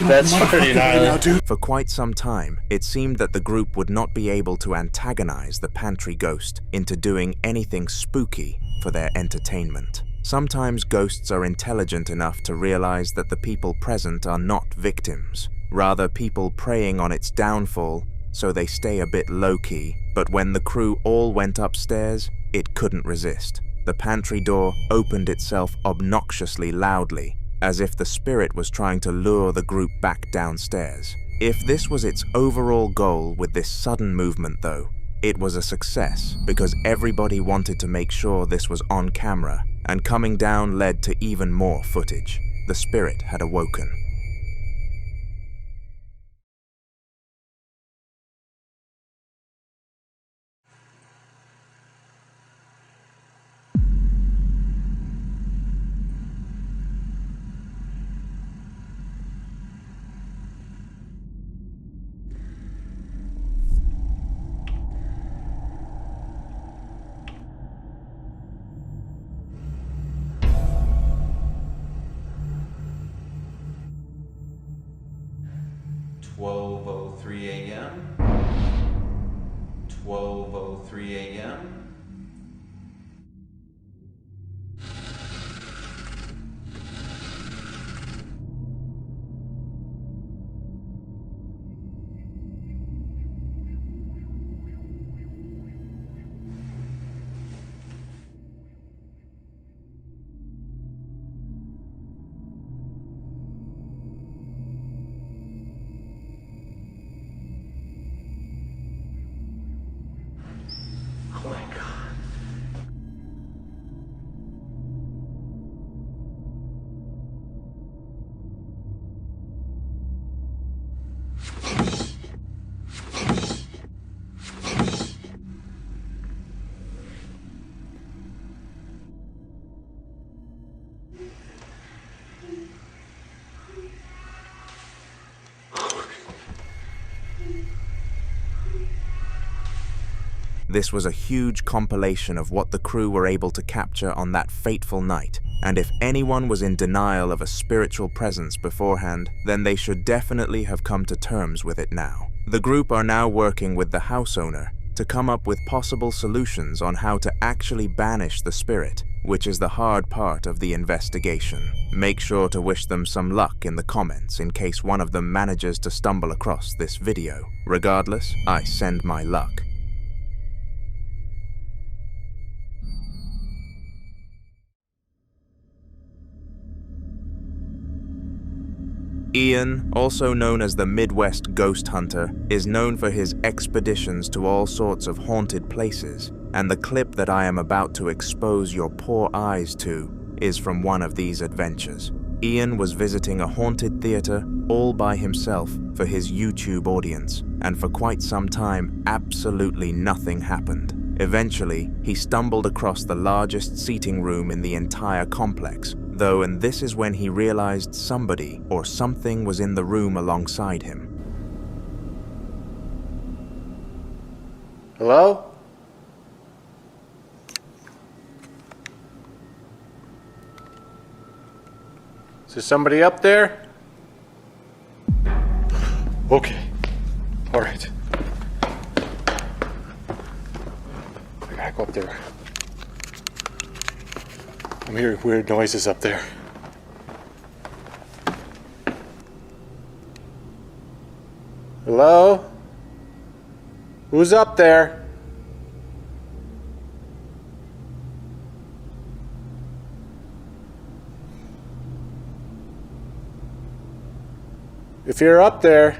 That's pretty gnarly. For quite some time, it seemed that the group would not be able to antagonize the pantry ghost into doing anything spooky for their entertainment. Sometimes ghosts are intelligent enough to realize that the people present are not victims, rather people preying on its downfall, so they stay a bit low-key. But when the crew all went upstairs, it couldn't resist. The pantry door opened itself obnoxiously loudly, as if the spirit was trying to lure the group back downstairs. If this was its overall goal with this sudden movement, though, it was a success because everybody wanted to make sure this was on camera, and coming down led to even more footage. The spirit had awoken. a.m. 12:03 a.m. Oh my God. This was a huge compilation of what the crew were able to capture on that fateful night, and if anyone was in denial of a spiritual presence beforehand, then they should definitely have come to terms with it now. The group are now working with the house owner to come up with possible solutions on how to actually banish the spirit, which is the hard part of the investigation. Make sure to wish them some luck in the comments in case one of them manages to stumble across this video. Regardless, I send my luck. Ian, also known as the Midwest Ghost Hunter, is known for his expeditions to all sorts of haunted places, and the clip that I am about to expose your poor eyes to is from one of these adventures. Ian was visiting a haunted theater all by himself for his YouTube audience, and for quite some time, absolutely nothing happened. Eventually, he stumbled across the largest seating room in the entire complex, though, and this is when he realized somebody or something was in the room alongside him. Hello? Is there somebody up there? Okay. All right. I gotta go up there. I'm hearing weird noises up there. Hello? Who's up there? If you're up there,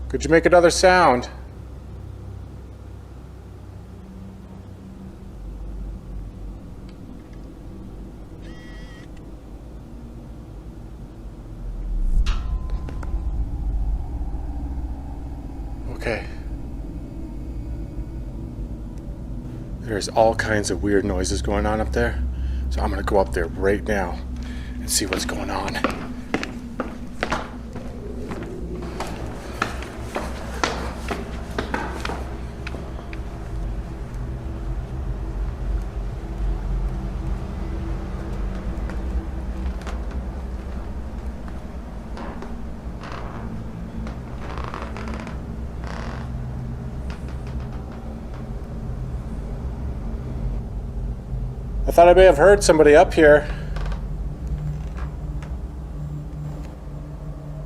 could you make another sound? Okay. There's all kinds of weird noises going on up there, so I'm gonna go up there right now and see what's going on. I thought I may have heard somebody up here.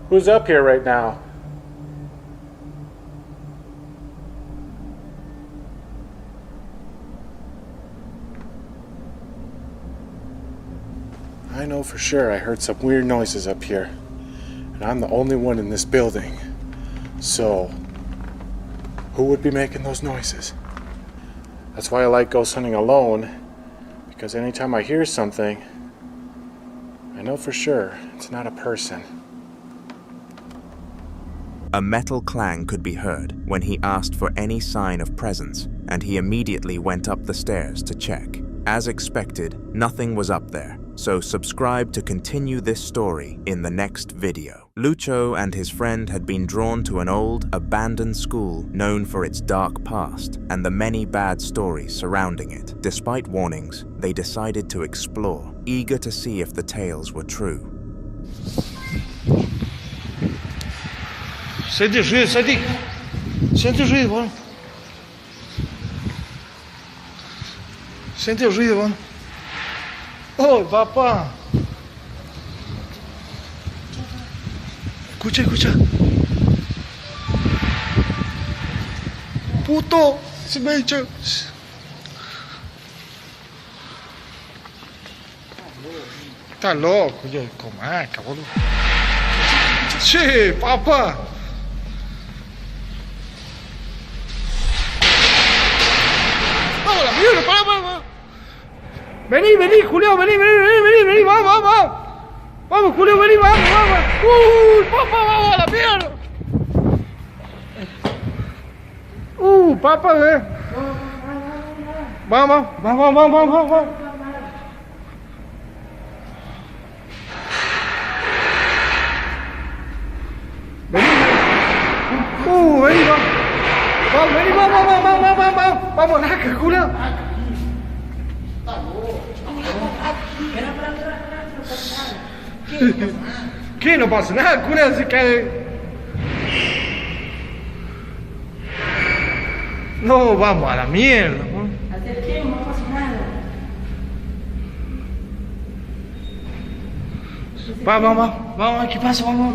Who's up here right now? I know for sure I heard some weird noises up here, and I'm the only one in this building. So, who would be making those noises? That's why I like ghost hunting alone. Because anytime I hear something, I know for sure it's not a person. A metal clang could be heard when he asked for any sign of presence, and he immediately went up the stairs to check. As expected, nothing was up there, so subscribe to continue this story in the next video. Lucho and his friend had been drawn to an old, abandoned school known for its dark past and the many bad stories surrounding it. Despite warnings, they decided to explore, eager to see if the tales were true. Сиди, жди, сиди. Сиди, жди, вон. Сиди, жди, вон. Ой, папа. Escucha, escucha. Puto, se me ha dicho. Tá louco, como é, cabrón? Sí, papá. Vamos, la mierda, para. Vení, vení, Julio, vení, vamos. Vamos, Julio, vení, vamos. Papá, vamos a la mierda. Papá, ve. Vamos. Vení, vení, vamos. Vamos, vení, vamos, naca, culo. ¿Qué? No pasa nada, cura, se cae. No, vamos a la mierda. Acerquemos, no pasa nada. Vamos, ¿qué pasa? Vamos.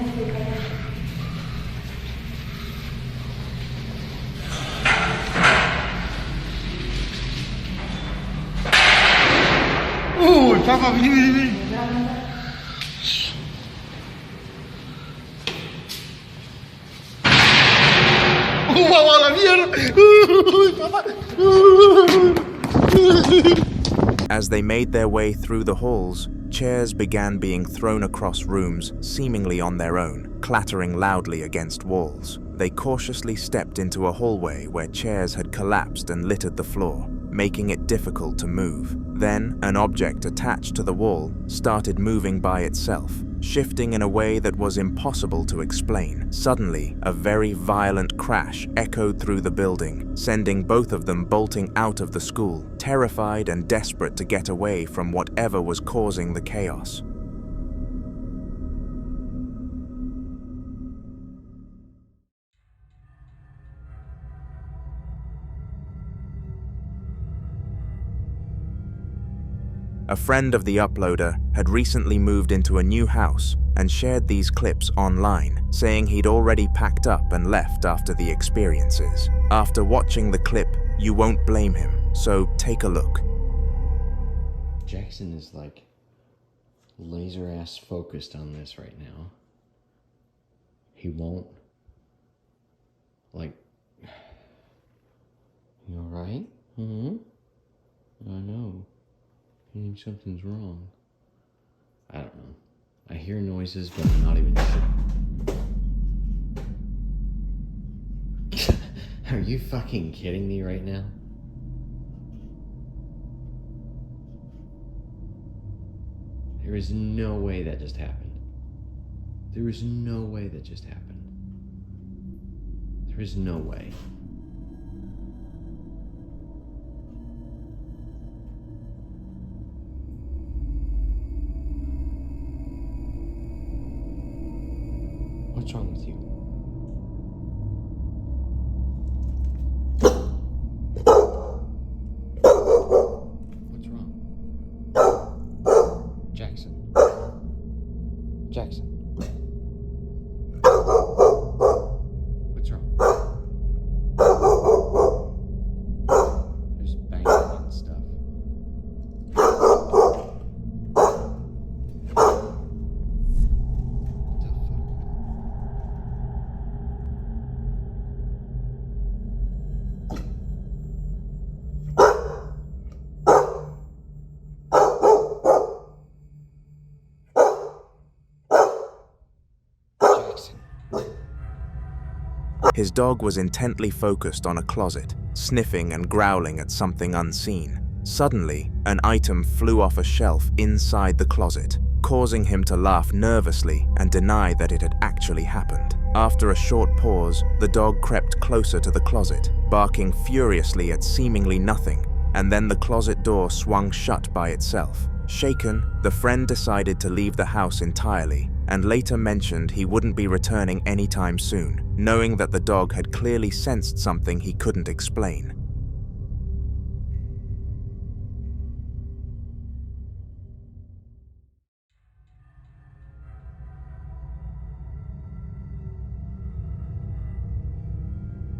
Uy, papá, vení. ¡Vamos a la mierda! Uy, papá. As they made their way through the halls, chairs began being thrown across rooms, seemingly on their own, clattering loudly against walls. They cautiously stepped into a hallway where chairs had collapsed and littered the floor, making it difficult to move. Then, an object attached to the wall started moving by itself, shifting in a way that was impossible to explain. Suddenly, a very violent crash echoed through the building, sending both of them bolting out of the school, terrified and desperate to get away from whatever was causing the chaos. A friend of the uploader had recently moved into a new house and shared these clips online, saying he'd already packed up and left after the experiences. After watching the clip, you won't blame him, so take a look. Jackson is like laser ass focused on this right now. He won't, like, you alright? I know. I think something's wrong. I don't know. I hear noises, but I'm not even sure. Are you fucking kidding me right now? There is no way that just happened. There is no way that just happened. There is no way. What's wrong with you? What's wrong? Jackson. Jackson. What's wrong? There's banging and stuff. His dog was intently focused on a closet, sniffing and growling at something unseen. Suddenly, an item flew off a shelf inside the closet, causing him to laugh nervously and deny that it had actually happened. After a short pause, the dog crept closer to the closet, barking furiously at seemingly nothing, and then the closet door swung shut by itself. Shaken, the friend decided to leave the house entirely, and later mentioned he wouldn't be returning anytime soon, knowing that the dog had clearly sensed something he couldn't explain.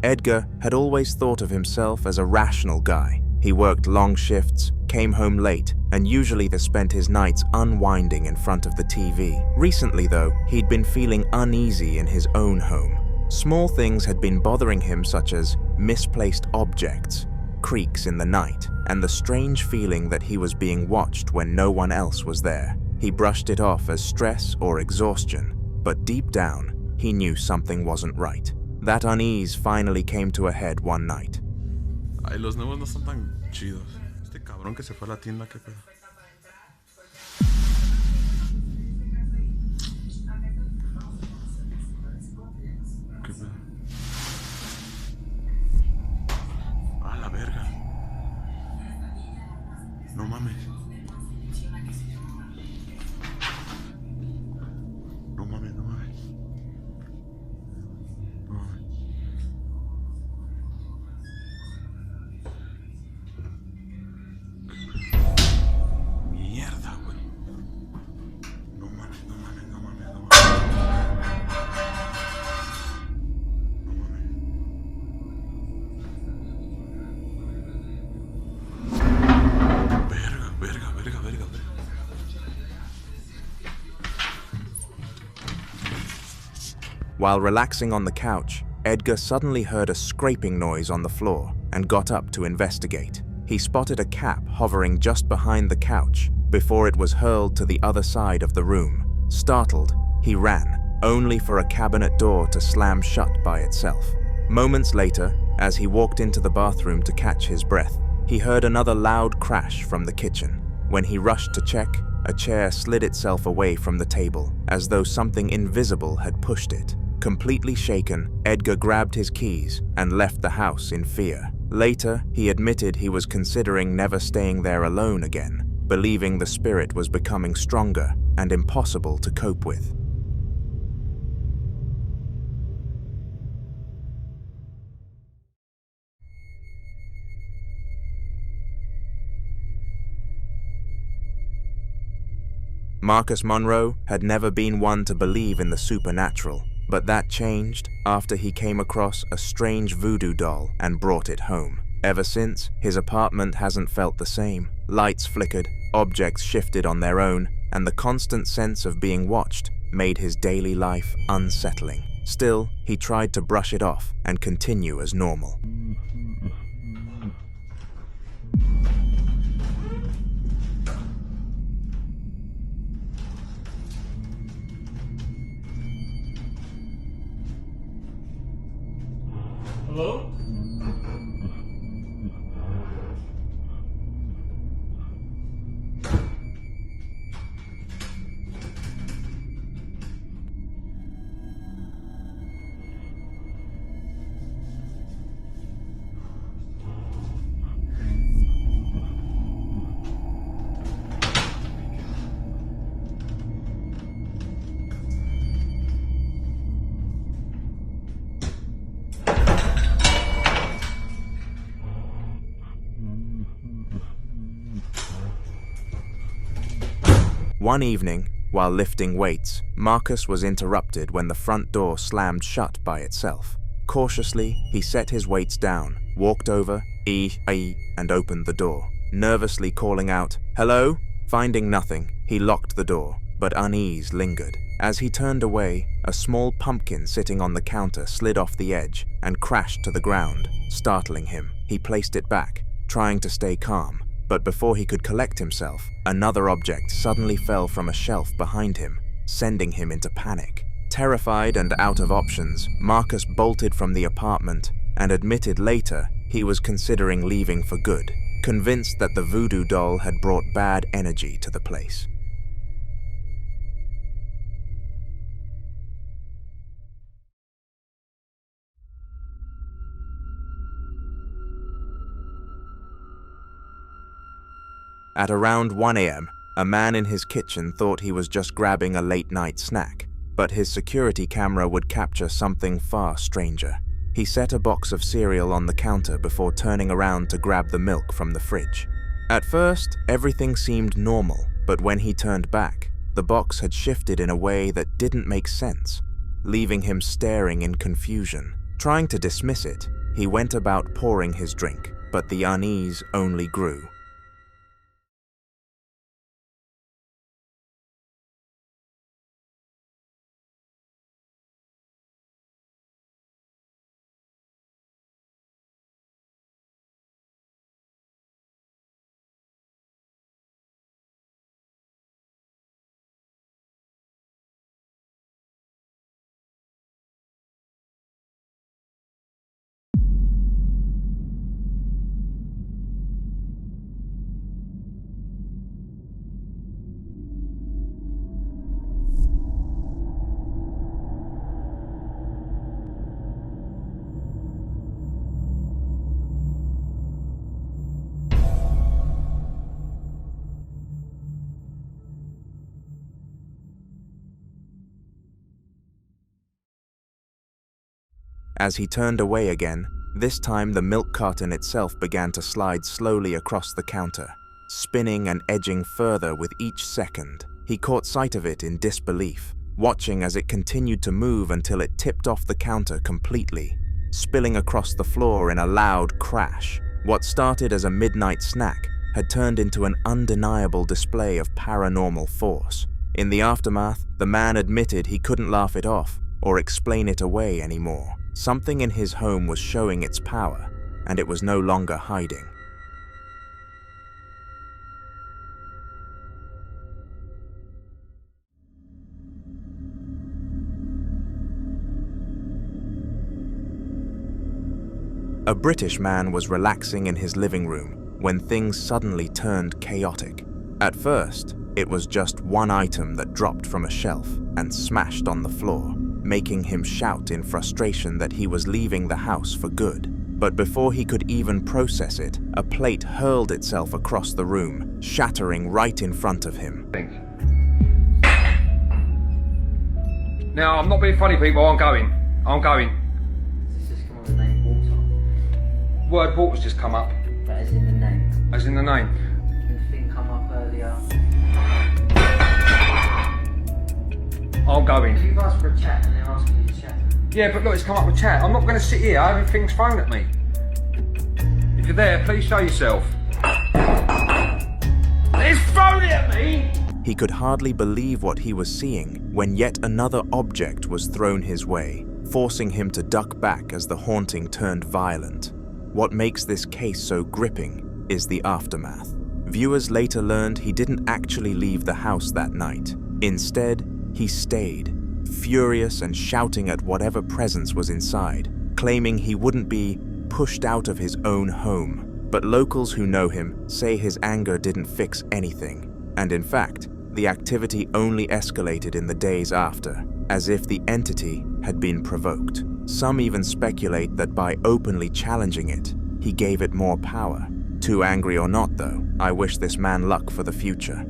Edgar had always thought of himself as a rational guy. He worked long shifts, came home late, and usually spent his nights unwinding in front of the TV. Recently, though, he'd been feeling uneasy in his own home. Small things had been bothering him, such as misplaced objects, creaks in the night, and the strange feeling that he was being watched when no one else was there. He brushed it off as stress or exhaustion, but deep down, he knew something wasn't right. That unease finally came to a head one night. Ay, los nuevos no están tan chidos. Este cabrón que se fue a la tienda, qué pedo. ¿Qué pedo? While relaxing on the couch, Edgar suddenly heard a scraping noise on the floor and got up to investigate. He spotted a cap hovering just behind the couch before it was hurled to the other side of the room. Startled, he ran, only for a cabinet door to slam shut by itself. Moments later, as he walked into the bathroom to catch his breath, he heard another loud crash from the kitchen. When he rushed to check, a chair slid itself away from the table, as though something invisible had pushed it. Completely shaken, Edgar grabbed his keys and left the house in fear. Later, he admitted he was considering never staying there alone again, believing the spirit was becoming stronger and impossible to cope with. Marcus Monroe had never been one to believe in the supernatural, but that changed after he came across a strange voodoo doll and brought it home. Ever since, his apartment hasn't felt the same. Lights flickered, objects shifted on their own, and the constant sense of being watched made his daily life unsettling. Still, he tried to brush it off and continue as normal. Hello? One evening, while lifting weights, Marcus was interrupted when the front door slammed shut by itself. Cautiously, he set his weights down, walked over, and opened the door, nervously calling out, "Hello?" Finding nothing, he locked the door, but unease lingered. As he turned away, a small pumpkin sitting on the counter slid off the edge and crashed to the ground, startling him. He placed it back, trying to stay calm. But before he could collect himself, another object suddenly fell from a shelf behind him, sending him into panic. Terrified and out of options, Marcus bolted from the apartment and admitted later he was considering leaving for good, convinced that the voodoo doll had brought bad energy to the place. At around 1 a.m., a man in his kitchen thought he was just grabbing a late-night snack, but his security camera would capture something far stranger. He set a box of cereal on the counter before turning around to grab the milk from the fridge. At first, everything seemed normal, but when he turned back, the box had shifted in a way that didn't make sense, leaving him staring in confusion. Trying to dismiss it, he went about pouring his drink, but the unease only grew. As he turned away again, this time the milk carton itself began to slide slowly across the counter, spinning and edging further with each second. He caught sight of it in disbelief, watching as it continued to move until it tipped off the counter completely, spilling across the floor in a loud crash. What started as a midnight snack had turned into an undeniable display of paranormal force. In the aftermath, the man admitted he couldn't laugh it off, or explain it away anymore. Something in his home was showing its power, and it was no longer hiding. A British man was relaxing in his living room when things suddenly turned chaotic. At first, it was just one item that dropped from a shelf and smashed on the floor, making him shout in frustration that he was leaving the house for good. But before he could even process it, a plate hurled itself across the room, shattering right in front of him. Now, I'm not being funny, people. I'm going. Does this come on the name water? Word water's just come up. But as in the name? As in the name. Did the thing come up earlier? I'm going. If you've asked for a chat and they're asking you to chat. Yeah, but look, it's come up with chat. I'm not going to sit here having things thrown at me. If you're there, please show yourself. It's thrown it at me! He could hardly believe what he was seeing when yet another object was thrown his way, forcing him to duck back as the haunting turned violent. What makes this case so gripping is the aftermath. Viewers later learned he didn't actually leave the house that night. Instead, he stayed, furious and shouting at whatever presence was inside, claiming he wouldn't be pushed out of his own home. But locals who know him say his anger didn't fix anything, and in fact, the activity only escalated in the days after, as if the entity had been provoked. Some even speculate that by openly challenging it, he gave it more power. Too angry or not, though, I wish this man luck for the future.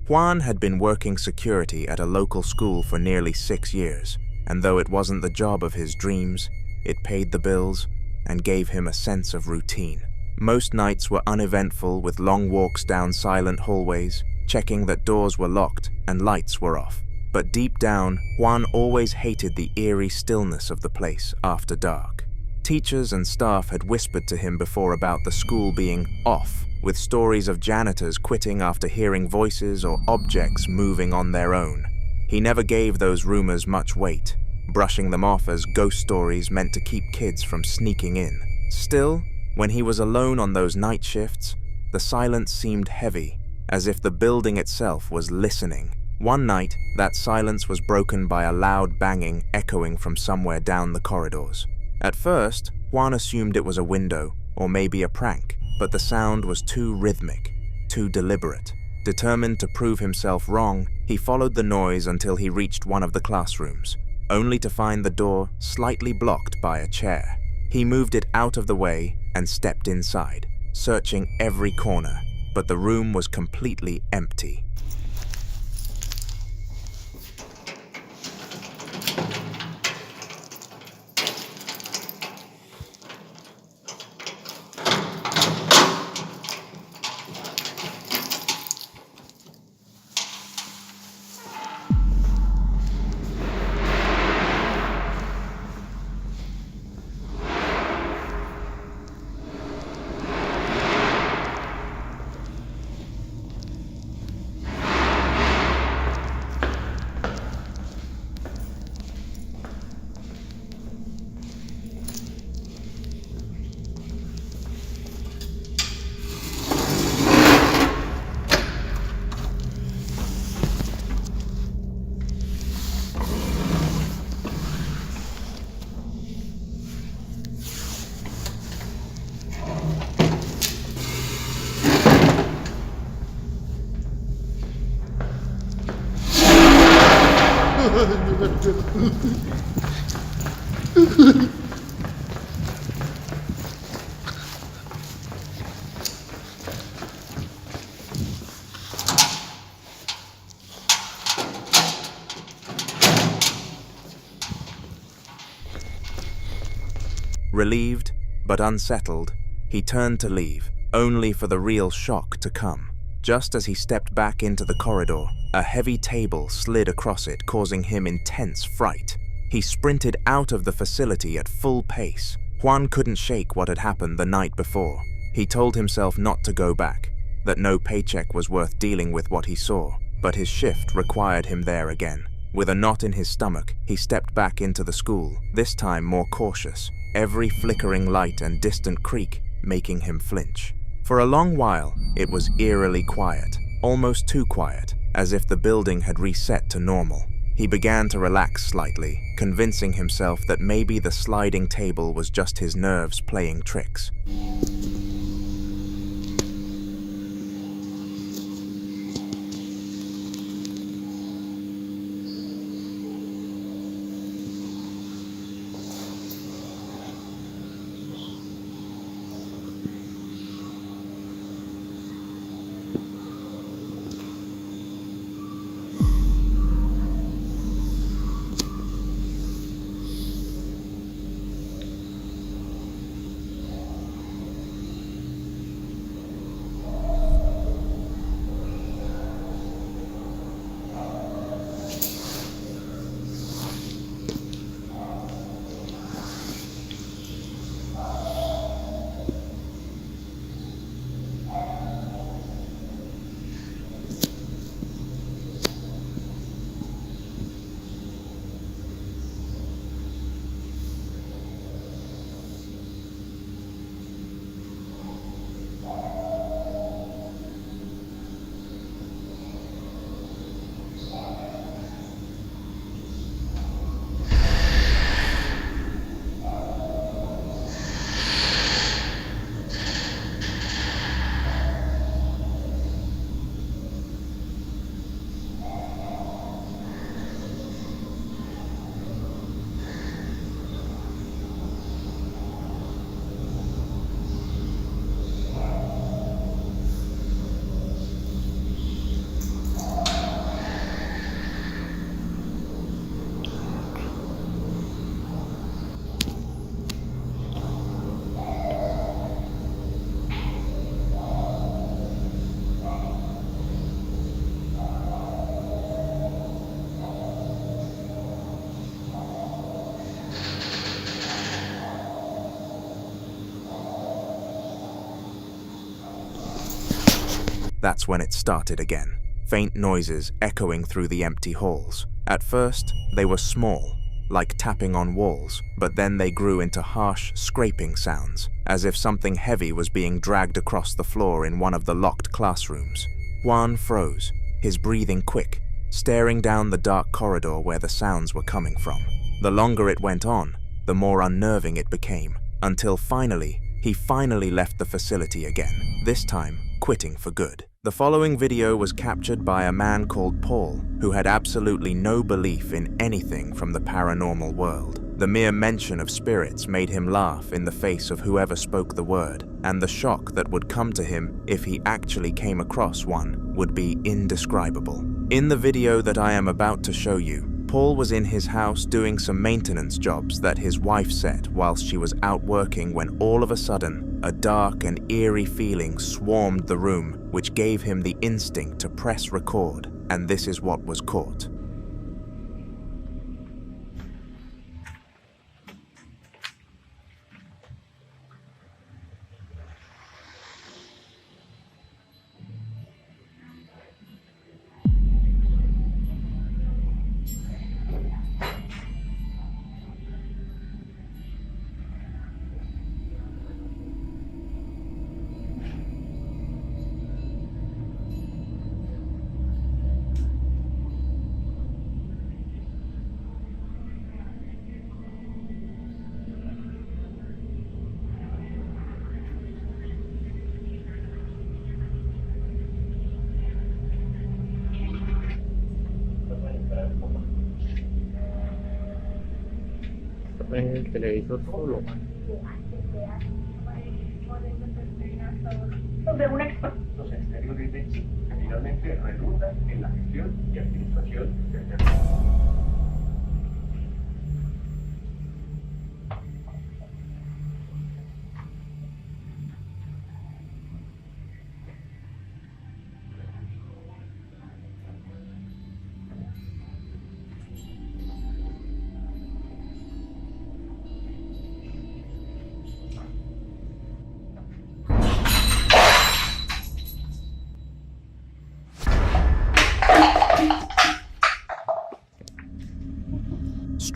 Juan had been working security at a local school for nearly 6 years, and though it wasn't the job of his dreams, it paid the bills and gave him a sense of routine. Most nights were uneventful, with long walks down silent hallways, checking that doors were locked and lights were off. But deep down, Juan always hated the eerie stillness of the place after dark. Teachers and staff had whispered to him before about the school being off, with stories of janitors quitting after hearing voices or objects moving on their own. He never gave those rumors much weight, brushing them off as ghost stories meant to keep kids from sneaking in. Still, when he was alone on those night shifts, the silence seemed heavy, as if the building itself was listening. One night, that silence was broken by a loud banging echoing from somewhere down the corridors. At first, Juan assumed it was a window, or maybe a prank, but the sound was too rhythmic, too deliberate. Determined to prove himself wrong, he followed the noise until he reached one of the classrooms, only to find the door slightly blocked by a chair. He moved it out of the way and stepped inside, searching every corner, but the room was completely empty. Relieved, but unsettled, he turned to leave, only for the real shock to come. Just as he stepped back into the corridor, a heavy table slid across it, causing him intense fright. He sprinted out of the facility at full pace. Juan couldn't shake what had happened the night before. He told himself not to go back, that no paycheck was worth dealing with what he saw, but his shift required him there again. With a knot in his stomach, he stepped back into the school, this time more cautious, every flickering light and distant creak making him flinch. For a long while, it was eerily quiet, almost too quiet, as if the building had reset to normal. He began to relax slightly, convincing himself that maybe the sliding table was just his nerves playing tricks. That's when it started again. Faint noises echoing through the empty halls. At first, they were small, like tapping on walls, but then they grew into harsh, scraping sounds, as if something heavy was being dragged across the floor in one of the locked classrooms. Juan froze, his breathing quick, staring down the dark corridor where the sounds were coming from. The longer it went on, the more unnerving it became, until he finally left the facility again, this time quitting for good. The following video was captured by a man called Paul, who had absolutely no belief in anything from the paranormal world. The mere mention of spirits made him laugh in the face of whoever spoke the word, and the shock that would come to him if he actually came across one would be indescribable. In the video that I am about to show you, Paul was in his house doing some maintenance jobs that his wife set whilst she was out working, when all of a sudden, a dark and eerie feeling swarmed the room, which gave him the instinct to press record, and this is what was caught. El televisor solo. Los exteriores de Chile finalmente redundan en la gestión y administración del territorio.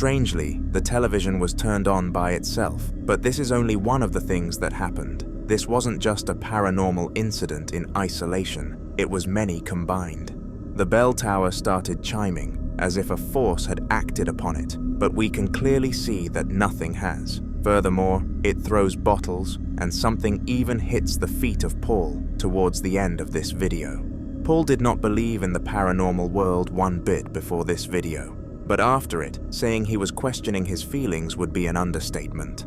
Strangely, the television was turned on by itself, but this is only one of the things that happened. This wasn't just a paranormal incident in isolation, it was many combined. The bell tower started chiming, as if a force had acted upon it, but we can clearly see that nothing has. Furthermore, it throws bottles, and something even hits the feet of Paul towards the end of this video. Paul did not believe in the paranormal world one bit before this video, but after it, saying he was questioning his feelings would be an understatement.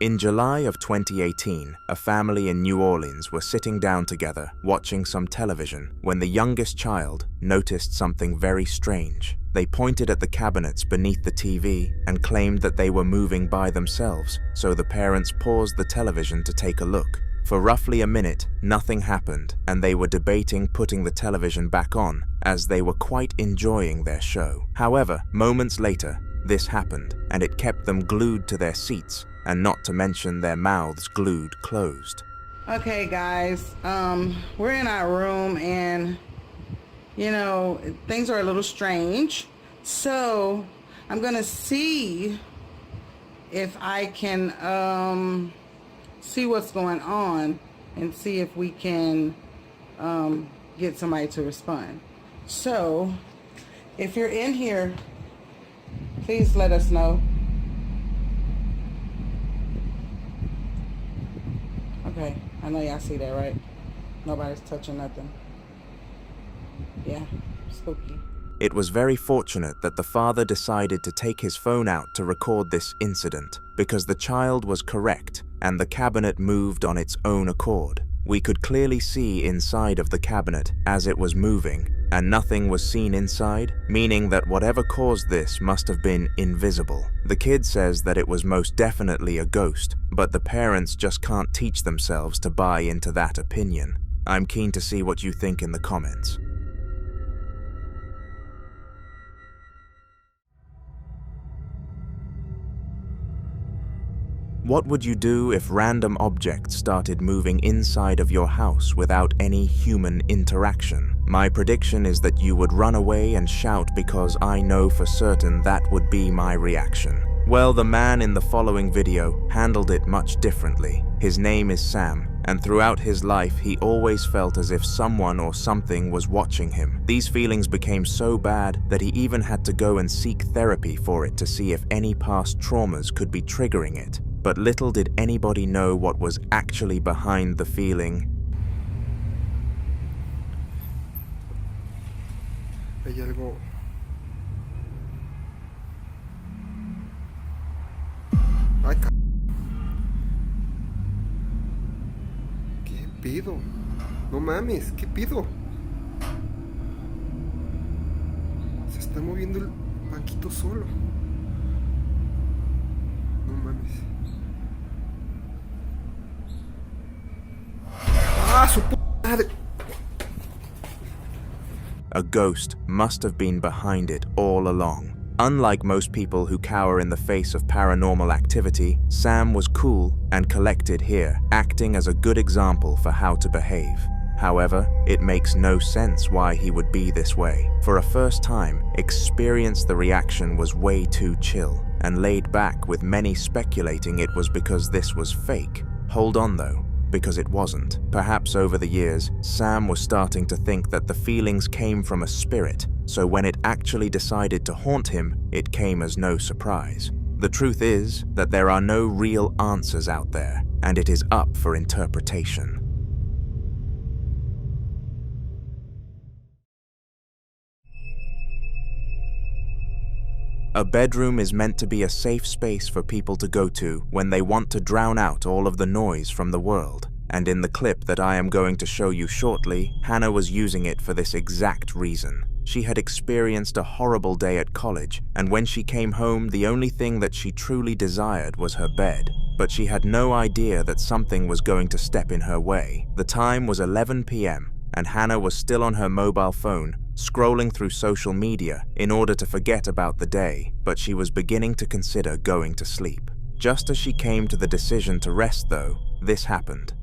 In July of 2018, a family in New Orleans were sitting down together, watching some television, when the youngest child noticed something very strange. They pointed at the cabinets beneath the TV and claimed that they were moving by themselves, so the parents paused the television to take a look. For roughly a minute, nothing happened, and they were debating putting the television back on, as they were quite enjoying their show. However, moments later, this happened, and it kept them glued to their seats, and not to mention their mouths glued closed. Okay, guys, we're in our room, and you know, things are a little strange, so I'm gonna see if I can see what's going on and see if we can get somebody to respond. So if you're in here, please let us know. Okay, I know y'all see that, right? Nobody's touching nothing. Yeah, spooky. It was very fortunate that the father decided to take his phone out to record this incident, because the child was correct and the cabinet moved on its own accord. We could clearly see inside of the cabinet as it was moving, and nothing was seen inside, meaning that whatever caused this must have been invisible. The kid says that it was most definitely a ghost, but the parents just can't teach themselves to buy into that opinion. I'm keen to see what you think in the comments. What would you do if random objects started moving inside of your house without any human interaction? My prediction is that you would run away and shout, because I know for certain that would be my reaction. Well, the man in the following video handled it much differently. His name is Sam, and throughout his life he always felt as if someone or something was watching him. These feelings became so bad that he even had to go and seek therapy for it to see if any past traumas could be triggering it. But little did anybody know what was actually behind the feeling. Hay algo. Ay, ¿qué pido? No mames, ¿qué pido? Se está moviendo el banquito solo. No mames. ¡Ah, su puta madre! A ghost must have been behind it all along. Unlike most people who cower in the face of paranormal activity, Sam was cool and collected here, acting as a good example for how to behave. However, it makes no sense why he would be this way. For a first time, Experience the reaction was way too chill and laid back, with many speculating it was because this was fake. Hold on though, because it wasn't. Perhaps over the years, Sam was starting to think that the feelings came from a spirit, so when it actually decided to haunt him, it came as no surprise. The truth is that there are no real answers out there, and it is up for interpretation. A bedroom is meant to be a safe space for people to go to when they want to drown out all of the noise from the world. And in the clip that I am going to show you shortly, Hannah was using it for this exact reason. She had experienced a horrible day at college, and when she came home, the only thing that she truly desired was her bed. But she had no idea that something was going to step in her way. The time was 11 p.m., and Hannah was still on her mobile phone, scrolling through social media in order to forget about the day, but she was beginning to consider going to sleep. Just as she came to the decision to rest though, this happened.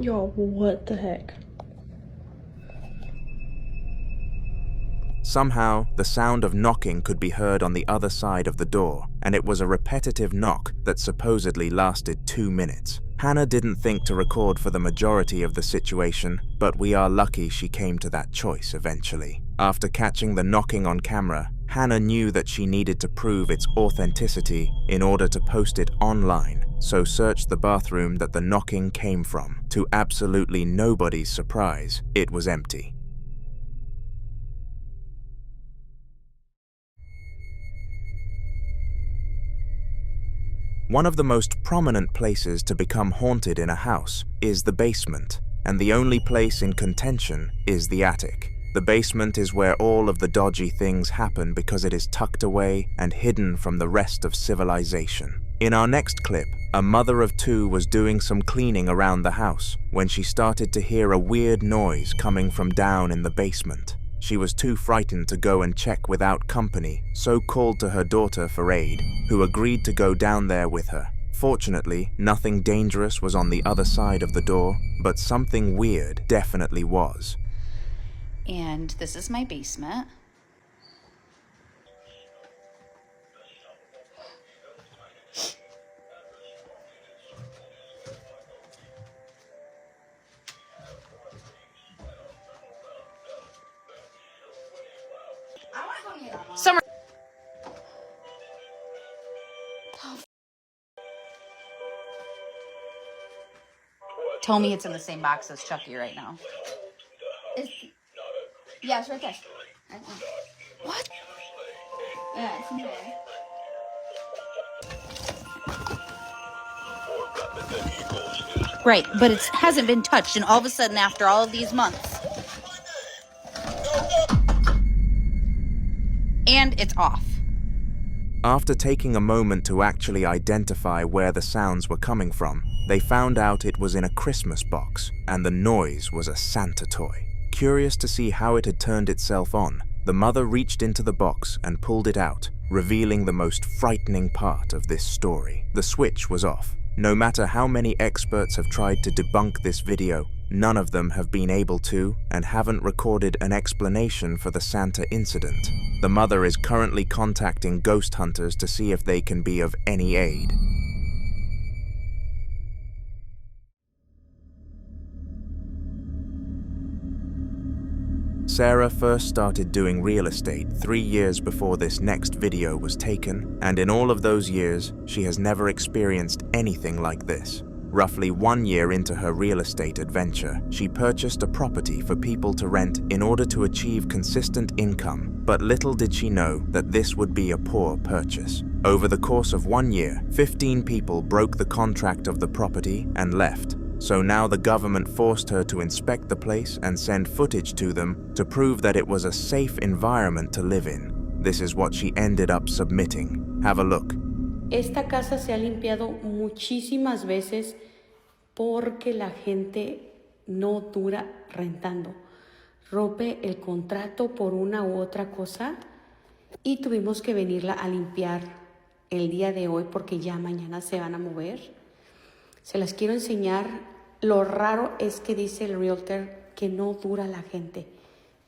Yo, what the heck? Somehow, the sound of knocking could be heard on the other side of the door, and it was a repetitive knock that supposedly lasted 2 minutes. Hannah didn't think to record for the majority of the situation, but we are lucky she came to that choice eventually. After catching the knocking on camera, Hannah knew that she needed to prove its authenticity in order to post it online, so searched the bathroom that the knocking came from. To absolutely nobody's surprise, it was empty. One of the most prominent places to become haunted in a house is the basement, and the only place in contention is the attic. The basement is where all of the dodgy things happen because it is tucked away and hidden from the rest of civilization. In our next clip, a mother of 2 was doing some cleaning around the house when she started to hear a weird noise coming from down in the basement. She was too frightened to go and check without company, so called to her daughter for aid, who agreed to go down there with her. Fortunately, nothing dangerous was on the other side of the door, but something weird definitely was. And this is my basement. Summer. Tell me it's in the same box as Chucky right now. Yeah, it's right there. What? Yeah, it's in there. Right, but it hasn't been touched, and all of a sudden, after all of these months, and it's off. After taking a moment to actually identify where the sounds were coming from, they found out it was in a Christmas box, and the noise was a Santa toy. Curious to see how it had turned itself on, the mother reached into the box and pulled it out, revealing the most frightening part of this story. The switch was off. No matter how many experts have tried to debunk this video, none of them have been able to and haven't recorded an explanation for the Santa incident. The mother is currently contacting ghost hunters to see if they can be of any aid. Sarah first started doing real estate 3 years before this next video was taken, and in all of those years, she has never experienced anything like this. Roughly 1 year into her real estate adventure, she purchased a property for people to rent in order to achieve consistent income, but little did she know that this would be a poor purchase. Over the course of 1 year, 15 people broke the contract of the property and left. So now the government forced her to inspect the place and send footage to them to prove that it was a safe environment to live in. This is what she ended up submitting. Have a look. Esta casa se ha limpiado muchísimas veces porque la gente no dura rentando. Rompe el contrato por una u otra cosa y tuvimos que venirla a limpiar el día de hoy porque ya mañana se van a mover. Se las quiero enseñar. Lo raro es que dice el realtor que no dura la gente.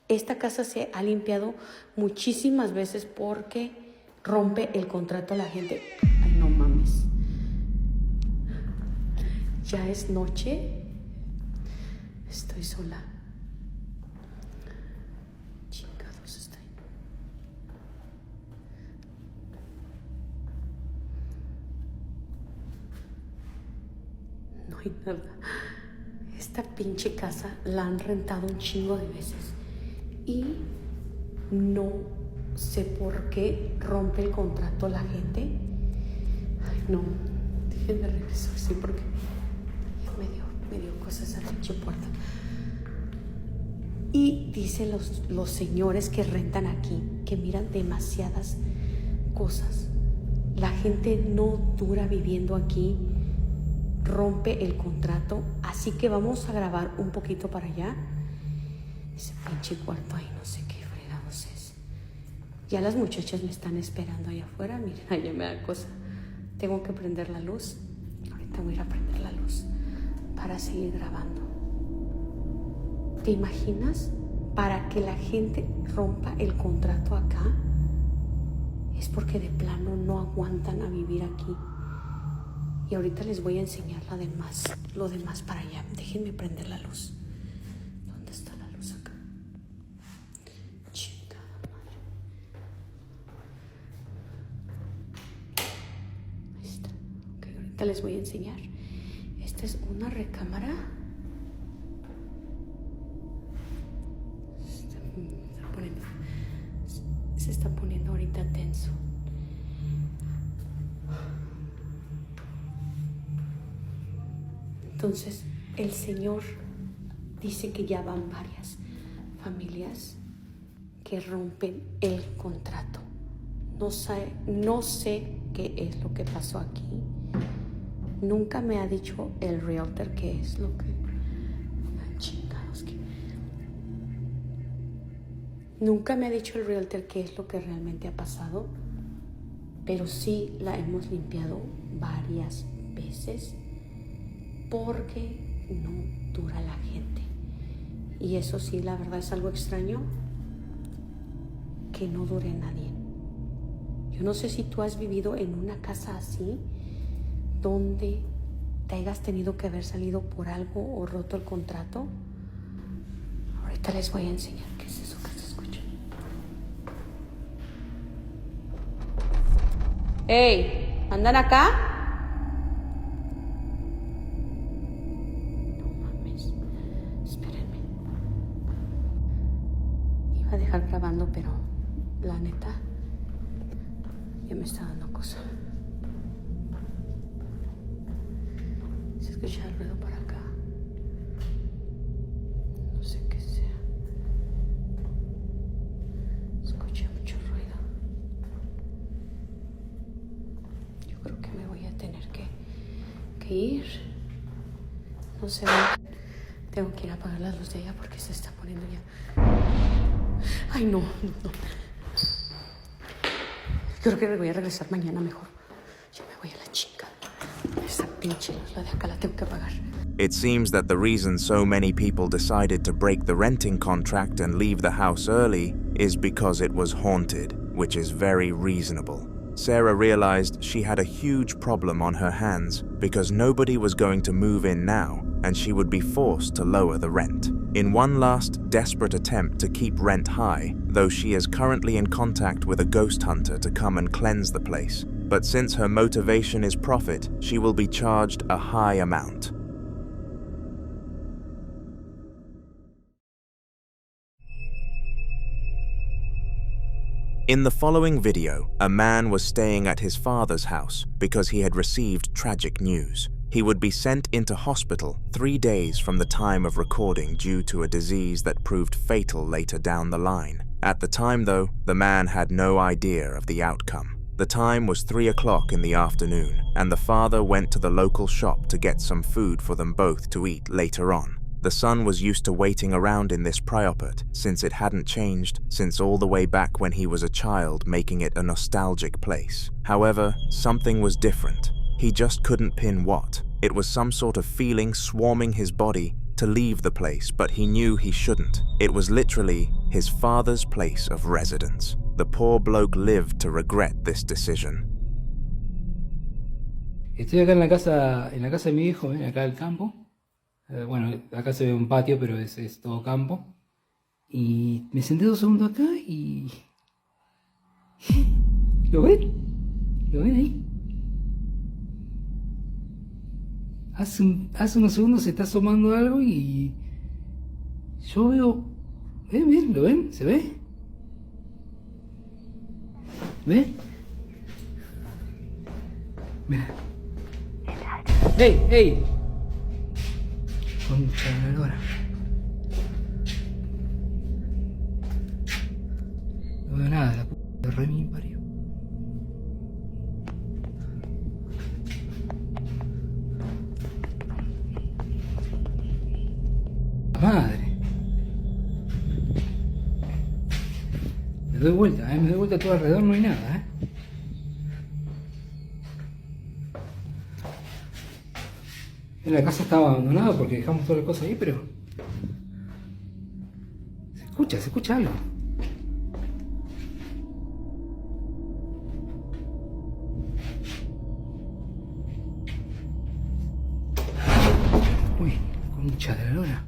Esta casa se ha limpiado muchísimas veces porque rompe el contrato a la gente. Ay, no mames. Ya es noche. Estoy sola. Chingados, está ahí. No hay nada. Esta pinche casa la han rentado un chingo de veces. Y no sé por qué rompe el contrato la gente. Ay, no. Déjenme regresar así porque me dio cosas a la pinche puerta. Y dicen los señores que rentan aquí que miran demasiadas cosas. La gente no dura viviendo aquí. Rompe el contrato, así que vamos a grabar un poquito para allá. Ese pinche cuarto ahí, no sé qué fregados es. Ya las muchachas me están esperando allá afuera. Miren, allá me da cosa. Tengo que prender la luz. Ahorita voy a ir a prender la luz para para seguir grabando. ¿Te imaginas? Para que la gente rompa el contrato acá, es porque de plano no aguantan a vivir aquí. Y ahorita les voy a enseñar lo demás para allá. Déjenme prender la luz. ¿Dónde está la luz acá? Chingada madre. Ahí está. Ok, ahorita les voy a enseñar. Esta es una recámara. Se está poniendo ahorita tenso. Entonces, el Señor dice que ya van varias familias que rompen el contrato. No sé qué es lo que pasó aquí. Nunca me ha dicho el realtor qué es lo que... Chingados, que... Nunca me ha dicho el realtor qué es lo que realmente ha pasado, pero sí la hemos limpiado varias veces porque no dura la gente. Y eso sí, la verdad es algo extraño, que no dure nadie. Yo no sé si tú has vivido en una casa así, donde te hayas tenido que haber salido por algo o roto el contrato. Ahorita les voy a enseñar qué es eso que se escucha. ¡Ey! ¿Andan acá? No mames. Espérenme. Iba a dejar grabando, pero la neta ya me está dando cosa. Se escucha el ruido por acá. No sé qué sea. Escuché mucho ruido. Yo creo que me voy a tener que ir. No sé. Tengo que ir a apagar la luz de ella porque se está poniendo ya. Ay, no. Creo que me voy a regresar mañana mejor. Yo me voy a la chinga. Esa pinche luz, la de acá la tengo que apagar. It seems that the reason so many people decided to break the renting contract and leave the house early is because it was haunted, which is very reasonable. Sarah realized she had a huge problem on her hands because nobody was going to move in now, and she would be forced to lower the rent. In one last desperate attempt to keep rent high, though she is currently in contact with a ghost hunter to come and cleanse the place. But since her motivation is profit, she will be charged a high amount. In the following video, a man was staying at his father's house because he had received tragic news. He would be sent into hospital 3 days from the time of recording due to a disease that proved fatal later down the line. At the time, though, the man had no idea of the outcome. The time was 3 o'clock in the afternoon, and the father went to the local shop to get some food for them both to eat later on. The son was used to waiting around in this priopat since it hadn't changed since all the way back when he was a child, making it a nostalgic place. However, something was different. He just couldn't pin what. It was some sort of feeling swarming his body to leave the place, but he knew he shouldn't. It was literally his father's place of residence. The poor bloke lived to regret this decision. Estoy acá en la casa de mi hijo, acá el campo. Bueno, acá se ve un patio, pero es todo campo. Y me senté 2 segundos acá y... ¿Lo ven? ¿Lo ven ahí? Hace unos segundos se está asomando algo y... Yo veo... ¿Ven? ¿Lo ven? ¿Se ve? ¿Ven? Mira. ¡Ey! ¡Ey! Concha de la lora. No veo nada, la puta de re mi parió. Madre. Me doy vuelta todo alrededor, no hay nada, En la casa estaba abandonado porque dejamos todas las cosas ahí, pero... Se escucha algo. Uy, concha de la lora.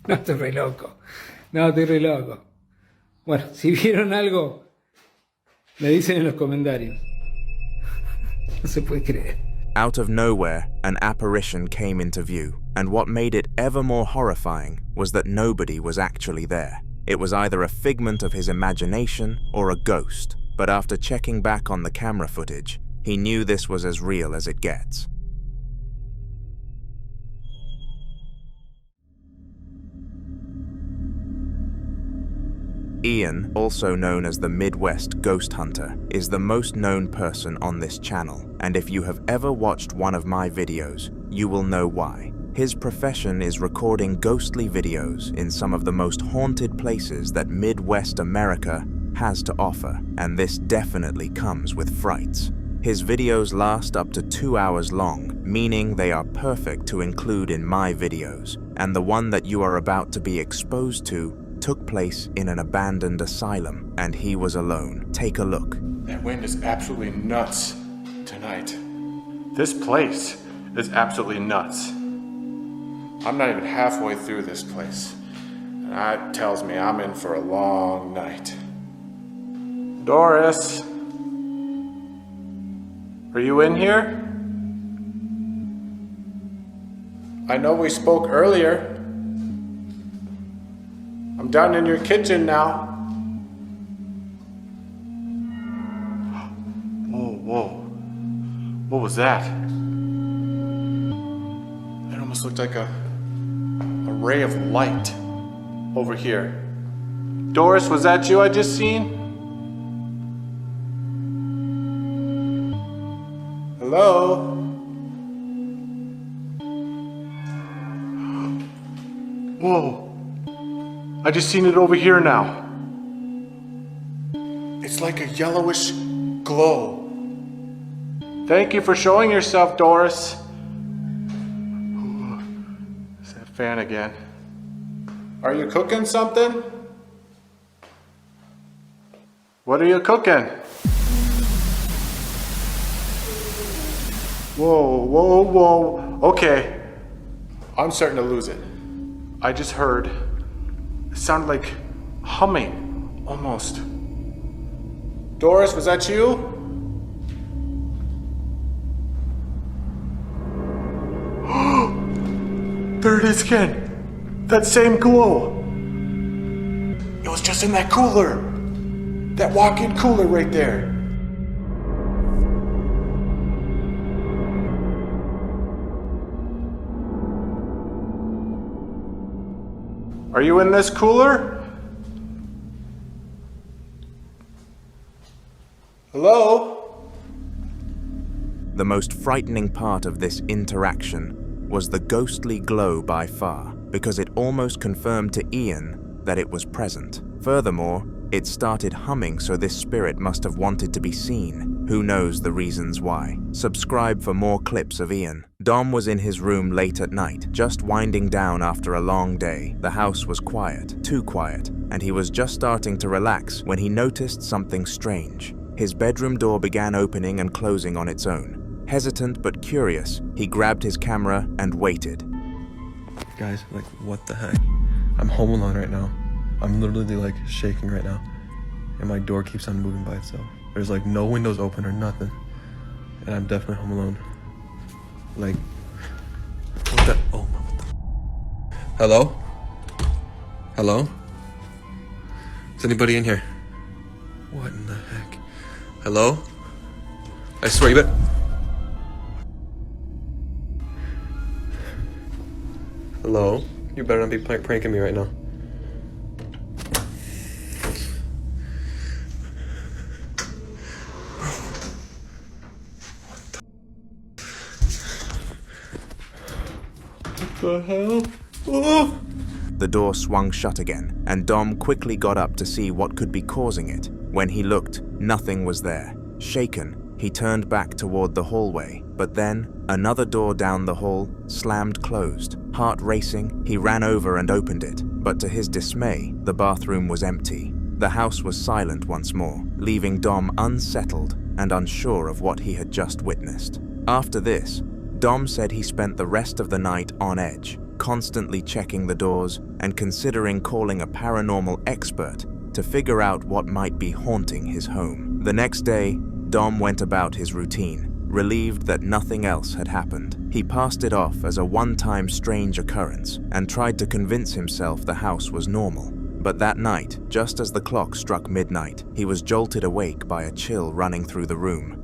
No, estoy re loco. Bueno, si vieron algo, me dicen en los comentarios. No se puede creer. Out of nowhere, an apparition came into view, and what made it ever more horrifying was that nobody was actually there. It was either a figment of his imagination or a ghost, but after checking back on the camera footage, he knew this was as real as it gets. Ian, also known as the Midwest Ghost Hunter, is the most known person on this channel, and if you have ever watched one of my videos, you will know why. His profession is recording ghostly videos in some of the most haunted places that Midwest America has to offer, and this definitely comes with frights. His videos last up to 2 hours long, meaning they are perfect to include in my videos, and the one that you are about to be exposed to took place in an abandoned asylum, and he was alone. Take a look. That wind is absolutely nuts tonight. This place is absolutely nuts. I'm not even halfway through this place, and that tells me I'm in for a long night. Doris, are you in here? I know we spoke earlier. I'm down in your kitchen now. Whoa. What was that? It almost looked like a ray of light over here. Doris, was that you I just seen? Hello? Whoa. I just seen it over here now. It's like a yellowish glow. Thank you for showing yourself, Doris. Ooh, it's that fan again. Are you cooking something? What are you cooking? Whoa. Okay. I'm starting to lose it. I just heard... It sounded like humming, almost. Doris, was that you? There it is again. That same glow. It was just in that cooler. That walk-in cooler right there. Are you in this cooler? Hello? The most frightening part of this interaction was the ghostly glow by far, because it almost confirmed to Ian that it was present. Furthermore, it started humming, so this spirit must have wanted to be seen. Who knows the reasons why? Subscribe for more clips of Ian. Dom was in his room late at night, just winding down after a long day. The house was quiet, too quiet, and he was just starting to relax when he noticed something strange. His bedroom door began opening and closing on its own. Hesitant but curious, he grabbed his camera and waited. Guys, like, what the heck? I'm home alone right now. I'm literally like shaking right now. And my door keeps on moving by itself. There's like no windows open or nothing. And I'm definitely home alone. Like, what the, oh, what the, hello? Hello? Is anybody in here? What in the heck? Hello? I swear, you bet. Hello? You better not be pranking me right now. What the hell? Oh! The door swung shut again, and Dom quickly got up to see what could be causing it. When he looked, nothing was there. Shaken, He turned back toward the hallway, but then another door down the hall slammed closed. Heart racing, he ran over and opened it, but to his dismay, the bathroom was empty. The house was silent once more, leaving Dom unsettled and unsure of what he had just witnessed. After this, Dom said he spent the rest of the night on edge, constantly checking the doors and considering calling a paranormal expert to figure out what might be haunting his home. The next day, Dom went about his routine, relieved that nothing else had happened. He passed it off as a one-time strange occurrence and tried to convince himself the house was normal. But that night, just as the clock struck midnight, he was jolted awake by a chill running through the room.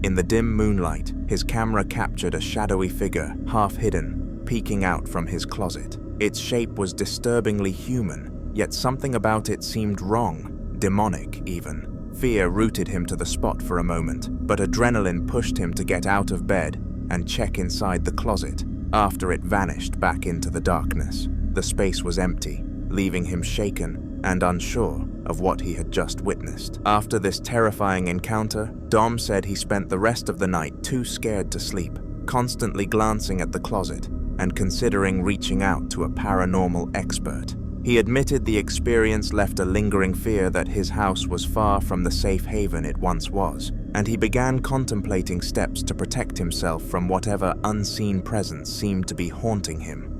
In the dim moonlight, his camera captured a shadowy figure, half hidden, peeking out from his closet. Its shape was disturbingly human, yet something about it seemed wrong, demonic even. Fear rooted him to the spot for a moment, but adrenaline pushed him to get out of bed and check inside the closet. After it vanished back into the darkness, the space was empty, leaving him shaken and unsure of what he had just witnessed. After this terrifying encounter, Dom said he spent the rest of the night too scared to sleep, constantly glancing at the closet and considering reaching out to a paranormal expert. He admitted the experience left a lingering fear that his house was far from the safe haven it once was, and he began contemplating steps to protect himself from whatever unseen presence seemed to be haunting him.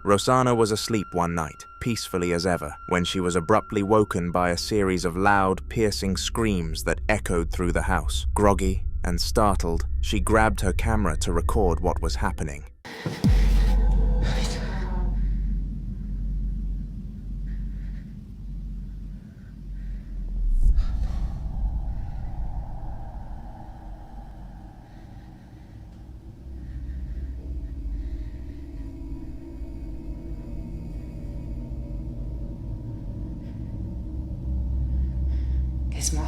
Rosanna was asleep one night, peacefully as ever, when she was abruptly woken by a series of loud, piercing screams that echoed through the house. Groggy and startled, she grabbed her camera to record what was happening. Small.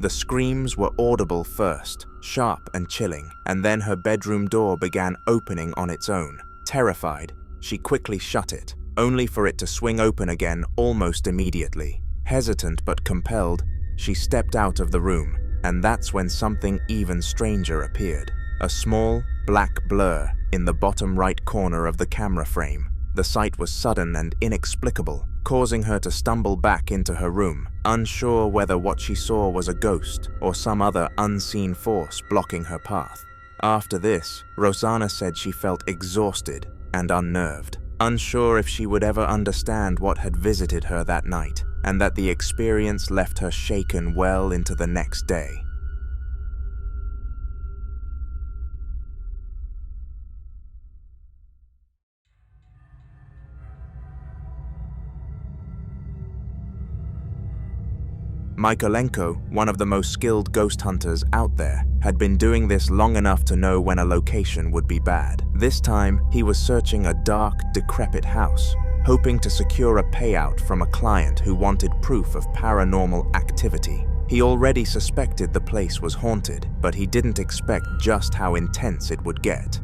The screams were audible first, sharp and chilling, and then her bedroom door began opening on its own. Terrified, she quickly shut it, only for it to swing open again almost immediately. Hesitant but compelled, she stepped out of the room, and that's when something even stranger appeared. A small, black blur in the bottom right corner of the camera frame. The sight was sudden and inexplicable, causing her to stumble back into her room, unsure whether what she saw was a ghost or some other unseen force blocking her path. After this, Rosanna said she felt exhausted and unnerved, unsure if she would ever understand what had visited her that night, and that the experience left her shaken well into the next day. Mykolenko, one of the most skilled ghost hunters out there, had been doing this long enough to know when a location would be bad. This time, he was searching a dark, decrepit house, hoping to secure a payout from a client who wanted proof of paranormal activity. He already suspected the place was haunted, but he didn't expect just how intense it would get.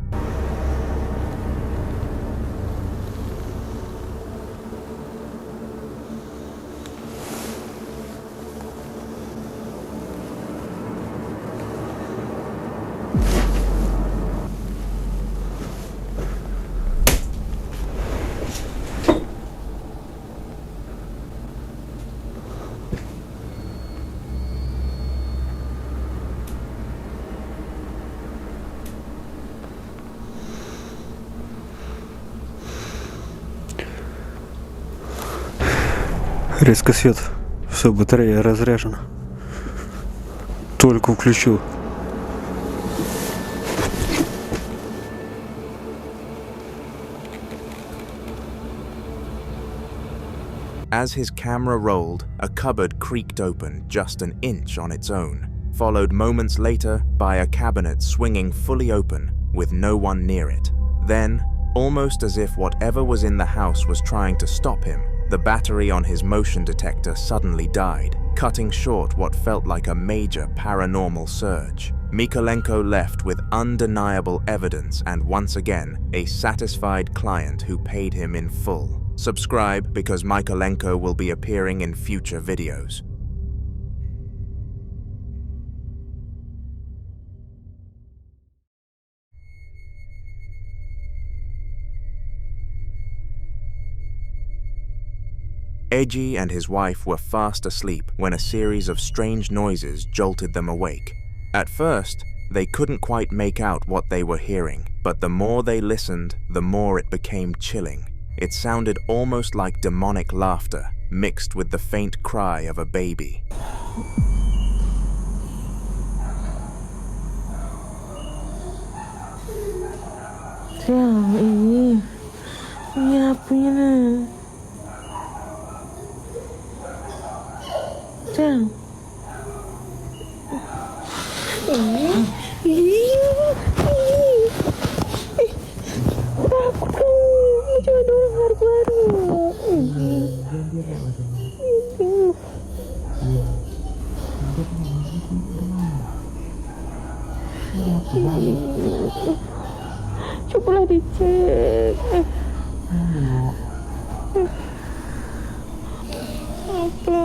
Резко свет. Все, батарея разряжена. Только включу. As his camera rolled, a cupboard creaked open just an inch on its own, followed moments later by a cabinet swinging fully open with no one near it. Then, almost as if whatever was in the house was trying to stop him, the battery on his motion detector suddenly died, cutting short what felt like a major paranormal surge. Mykolenko left with undeniable evidence and once again, a satisfied client who paid him in full. Subscribe because Mykolenko will be appearing in future videos. Eji and his wife were fast asleep when a series of strange noises jolted them awake. At first, they couldn't quite make out what they were hearing, but the more they listened, the more it became chilling. It sounded almost like demonic laughter, mixed with the faint cry of a baby. Cobalah dicek. Apa?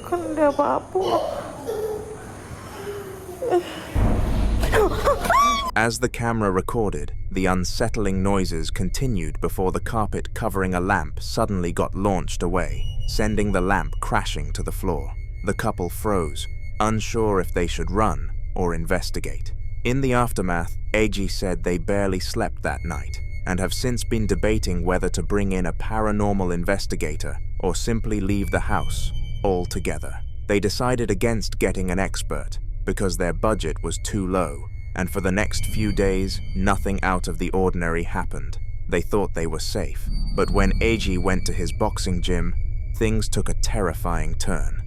Kan ada apa-apa. As the camera recorded, the unsettling noises continued before the carpet covering a lamp suddenly got launched away, sending the lamp crashing to the floor. The couple froze, unsure if they should run or investigate. In the aftermath, Eji said they barely slept that night and have since been debating whether to bring in a paranormal investigator or simply leave the house altogether. They decided against getting an expert because their budget was too low, and for the next few days, nothing out of the ordinary happened. They thought they were safe, but when Eji went to his boxing gym, things took a terrifying turn.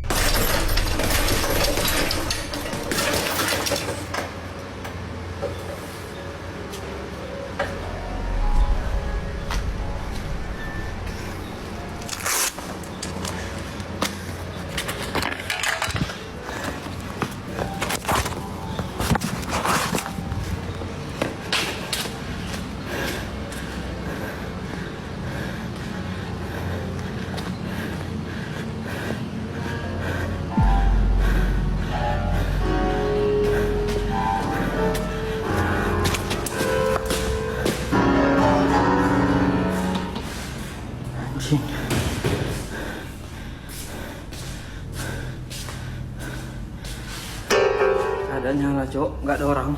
Ada nyala, Cok, nggak ada orang.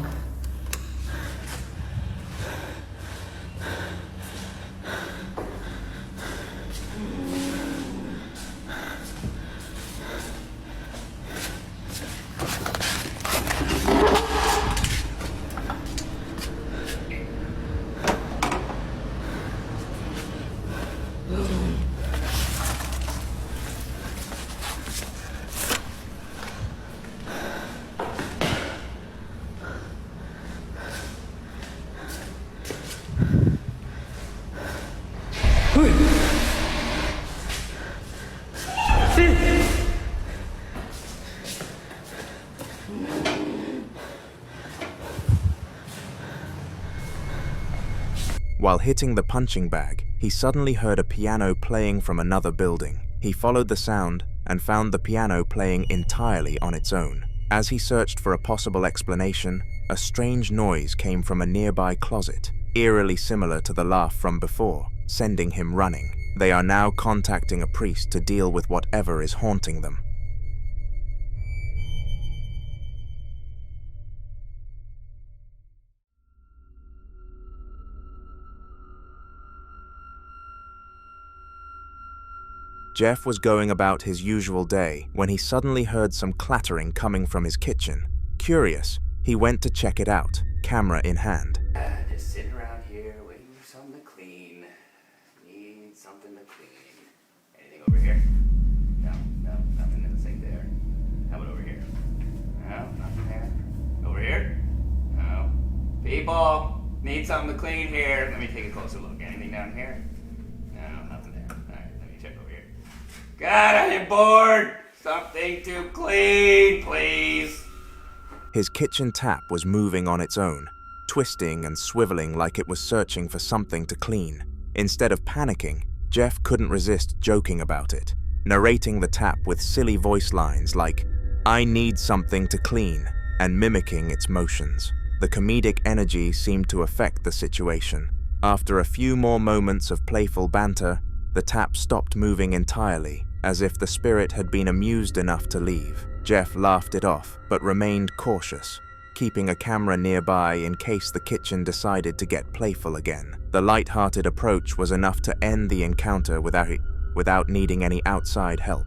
While hitting the punching bag, he suddenly heard a piano playing from another building. He followed the sound and found the piano playing entirely on its own. As he searched for a possible explanation, a strange noise came from a nearby closet, eerily similar to the laugh from before, sending him running. They are now contacting a priest to deal with whatever is haunting them. Jeff was going about his usual day when he suddenly heard some clattering coming from his kitchen. Curious, he went to check it out, camera in hand. Just sitting around here waiting for something to clean. Need something to clean. Anything over here? No, nothing in the sink there. How about over here? No, nothing there. Over here? No. People, need something to clean here. Let me take a closer look. Anything down here? No, nothing there. Alright, let me check over here. God, I'm bored! Something to clean, please! His kitchen tap was moving on its own, twisting and swiveling like it was searching for something to clean. Instead of panicking, Jeff couldn't resist joking about it, narrating the tap with silly voice lines like, "I need something to clean," and mimicking its motions. The comedic energy seemed to affect the situation. After a few more moments of playful banter, the tap stopped moving entirely, as if the spirit had been amused enough to leave. Jeff laughed it off, but remained cautious, keeping a camera nearby in case the kitchen decided to get playful again. The light-hearted approach was enough to end the encounter without needing any outside help.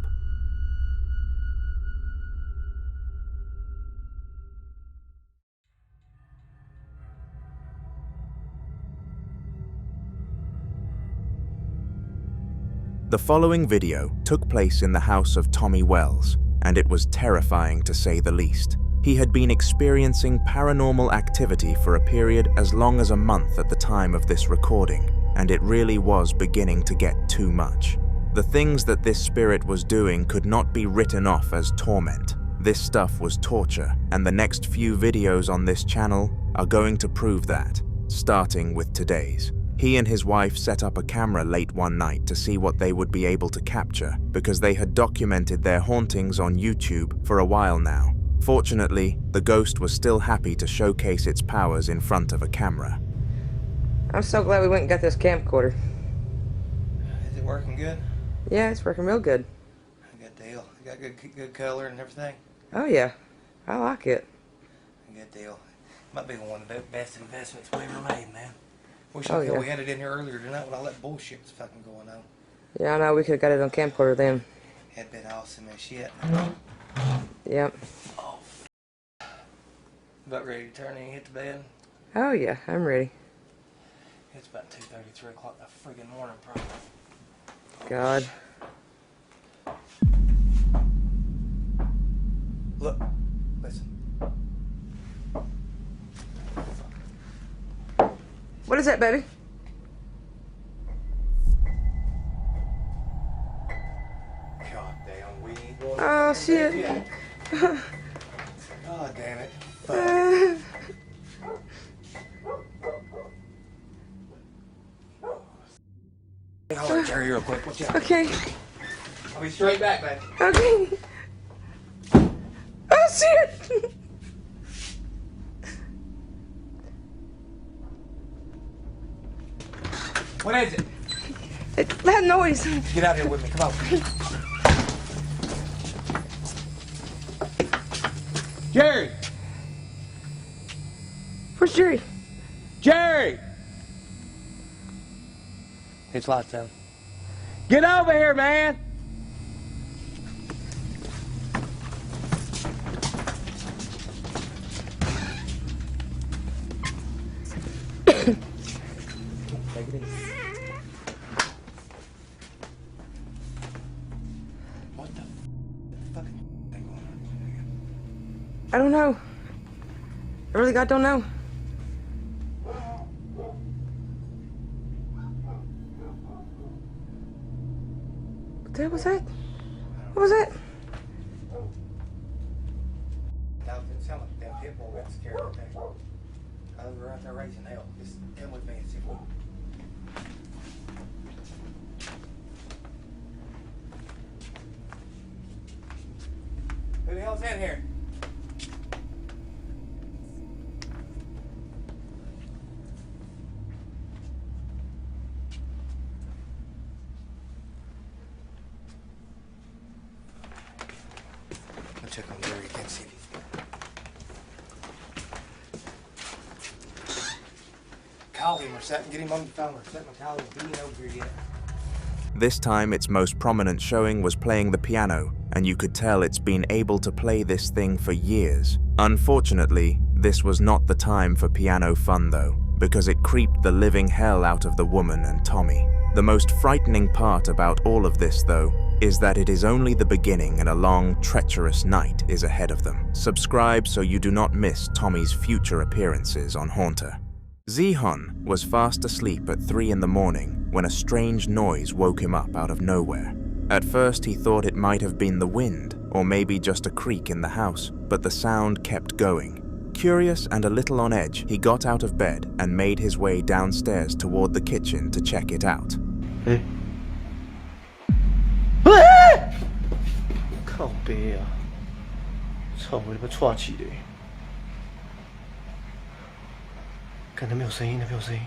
The following video took place in the house of Tommy Wells, and it was terrifying to say the least. He had been experiencing paranormal activity for a period as long as a month at the time of this recording, and it really was beginning to get too much. The things that this spirit was doing could not be written off as torment. This stuff was torture, and the next few videos on this channel are going to prove that, starting with today's. He and his wife set up a camera late one night to see what they would be able to capture, because they had documented their hauntings on YouTube for a while now. Fortunately, the ghost was still happy to showcase its powers in front of a camera. I'm so glad we went and got this camcorder. Is it working good? Yeah, it's working real good. Good deal. You got good color and everything? Oh yeah, I like it. Good deal. Might be one of the best investments we ever made, man. Wish Oh, I yeah. we had it in here earlier tonight when all that bullshit was fucking going on. Yeah, I know, we could have got it on camcorder then. Had been awesome as shit. Yep. About ready to turn in and hit the bed? Oh yeah, I'm ready. It's about 2:30, 3 o'clock in the friggin' morning, probably. God. Look, listen. What is that, baby? Goddamn weed. Boy. Oh shit. God damn it. Hold on, Jerry, real quick. Watch out. Okay. I'll be straight back, baby. Okay. Oh shit. What is it? That noise. Get out here with me. Come on. Jerry! Where's Jerry? Jerry! It's lights out. Get over here, man! Take it easy. What the fucking thing going on? I don't know. I really don't know. What the hell was that? What was that? That didn't sound like a damn pit bull got scared right there. I was right there raising hell. Just come with me and see what. Who the hell's in here? I'll check on Gary again, see if he's there. Call him or something. Get him on the phone or something. Call him. He ain't over here yet. This time, its most prominent showing was playing the piano, and you could tell it's been able to play this thing for years. Unfortunately, this was not the time for piano fun though, because it creeped the living hell out of the woman and Tommy. The most frightening part about all of this though, is that it is only the beginning and a long, treacherous night is ahead of them. Subscribe so you do not miss Tommy's future appearances on Haunter. Zihon was fast asleep at 3 in the morning when a strange noise woke him up out of nowhere. At first he thought it might have been the wind, or maybe just a creak in the house, but the sound kept going. Curious and a little on edge, he got out of bed and made his way downstairs toward the kitchen to check it out. Hey. 靠北啊！操我他妈岔气的！看那边有声音，那边有声音。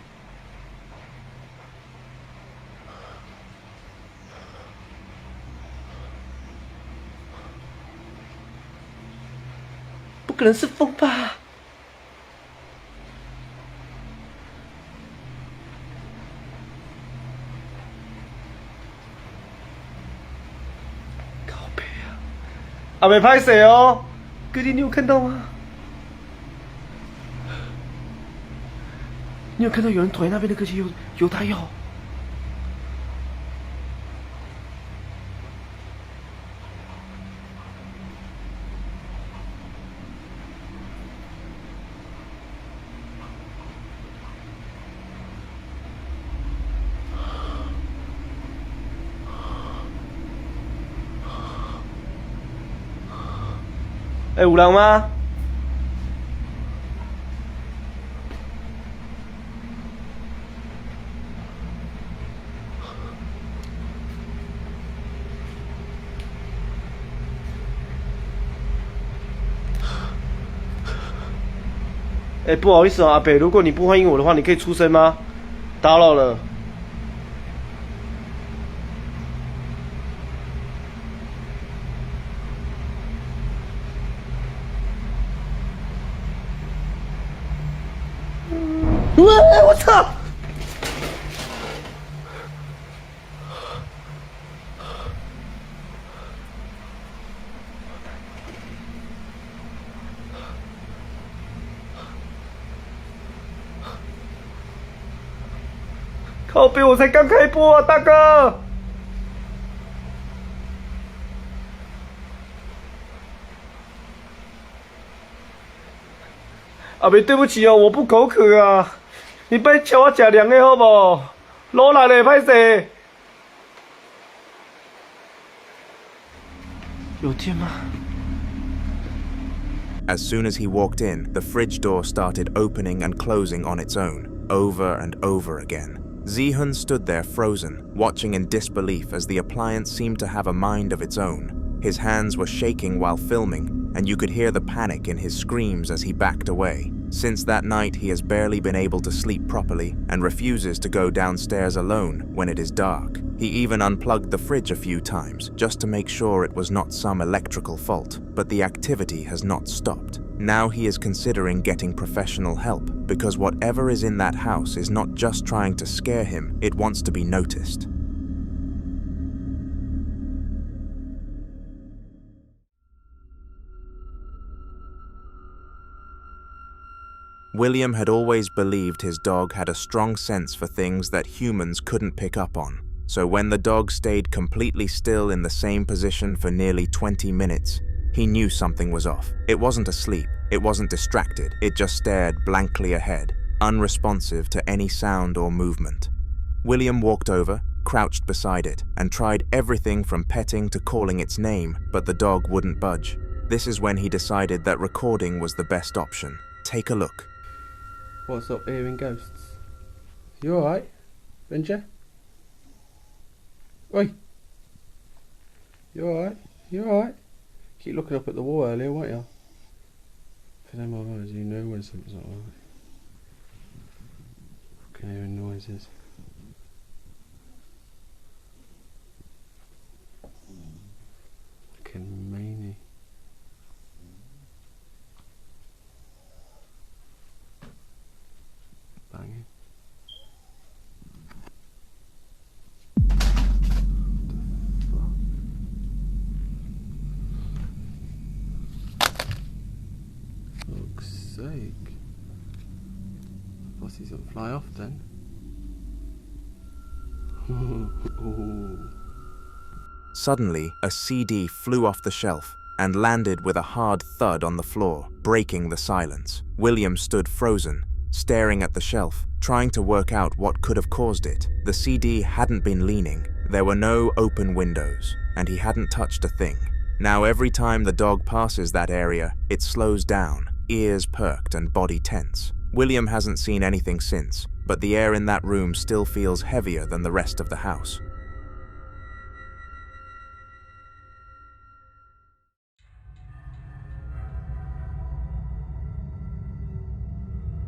不可能是风吧？靠北啊！阿没拍谁哦？哥弟，你有看到吗？你有看到有人腿那边的歌姬有他有？哎，有人吗？哎，不好意思啊，阿北，如果你不欢迎我的话，你可以出声吗？打扰了。我操！靠北，我才刚开播啊，大哥！阿北，对不起哦，我不口渴啊。你别请我吃凉的好不好？老来的歹势。有电吗？ As soon as he walked in, the fridge door started opening and closing on its own, over and over again. Zihun stood there frozen, watching in disbelief as the appliance seemed to have a mind of its own. His hands were shaking while filming, and you could hear the panic in his screams as he backed away. Since that night, he has barely been able to sleep properly and refuses to go downstairs alone when it is dark. He even unplugged the fridge a few times just to make sure it was not some electrical fault, but the activity has not stopped. Now he is considering getting professional help because whatever is in that house is not just trying to scare him, it wants to be noticed. William had always believed his dog had a strong sense for things that humans couldn't pick up on. So when the dog stayed completely still in the same position for nearly 20 minutes, he knew something was off. It wasn't asleep, it wasn't distracted, it just stared blankly ahead, unresponsive to any sound or movement. William walked over, crouched beside it, and tried everything from petting to calling its name, but the dog wouldn't budge. This is when he decided that recording was the best option. Take a look. What's up, hearing ghosts? You alright, Benja? Oi. You alright? You alright? Keep looking up at the wall earlier, weren't you? For them eyes, you know when something's not right. Fucking hearing noises. Fucking meanie. Banging. Fuck's sake. Bossy's gonna fly off then. Suddenly, a CD flew off the shelf and landed with a hard thud on the floor, breaking the silence. William stood frozen, staring at the shelf, trying to work out what could have caused it. The CD hadn't been leaning, there were no open windows, and he hadn't touched a thing. Now every time the dog passes that area, it slows down, ears perked and body tense. William hasn't seen anything since, but the air in that room still feels heavier than the rest of the house.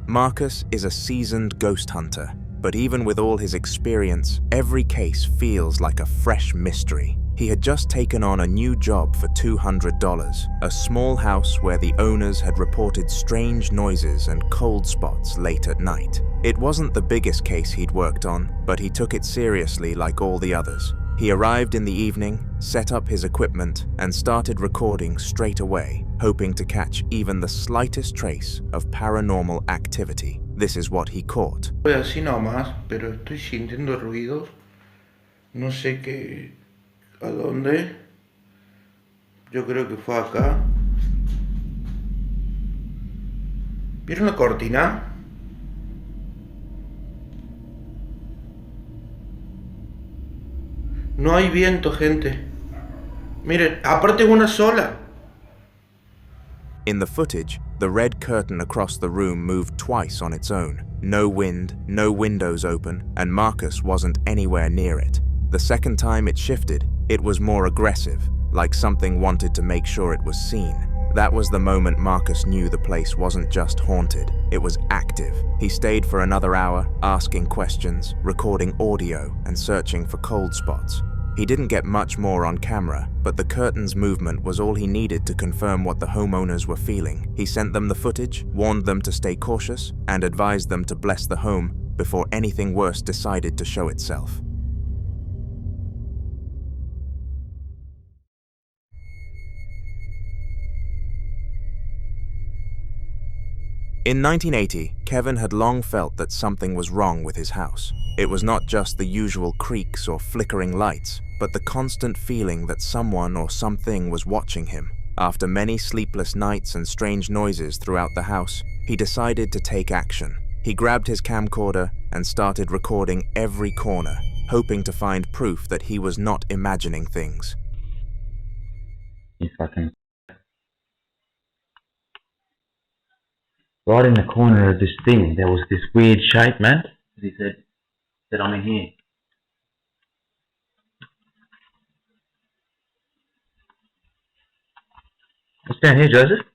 Marcus is a seasoned ghost hunter, but even with all his experience, every case feels like a fresh mystery. He had just taken on a new job for $200, a small house where the owners had reported strange noises and cold spots late at night. It wasn't the biggest case he'd worked on, but he took it seriously like all the others. He arrived in the evening, set up his equipment, and started recording straight away, hoping to catch even the slightest trace of paranormal activity. This is what he caught. Fue así nomás, pero estoy sintiendo ruidos. No sé qué, a dónde. Yo creo que fue acá. ¿Vieron la cortina? No hay viento, gente. Miren, aparte una sola. In the footage, the red curtain across the room moved twice on its own. No wind, no windows open, and Marcus wasn't anywhere near it. The second time it shifted, it was more aggressive, like something wanted to make sure it was seen. That was the moment Marcus knew the place wasn't just haunted, it was active. He stayed for another hour, asking questions, recording audio, and searching for cold spots. He didn't get much more on camera, but the curtain's movement was all he needed to confirm what the homeowners were feeling. He sent them the footage, warned them to stay cautious, and advised them to bless the home before anything worse decided to show itself. In 1980, Kevin had long felt that something was wrong with his house. It was not just the usual creaks or flickering lights, but the constant feeling that someone or something was watching him. After many sleepless nights and strange noises throughout the house, he decided to take action. He grabbed his camcorder and started recording every corner, hoping to find proof that he was not imagining things. Right in the corner of this thing, there was this weird shape, man. He said, I'm in here. What's down here, Joseph?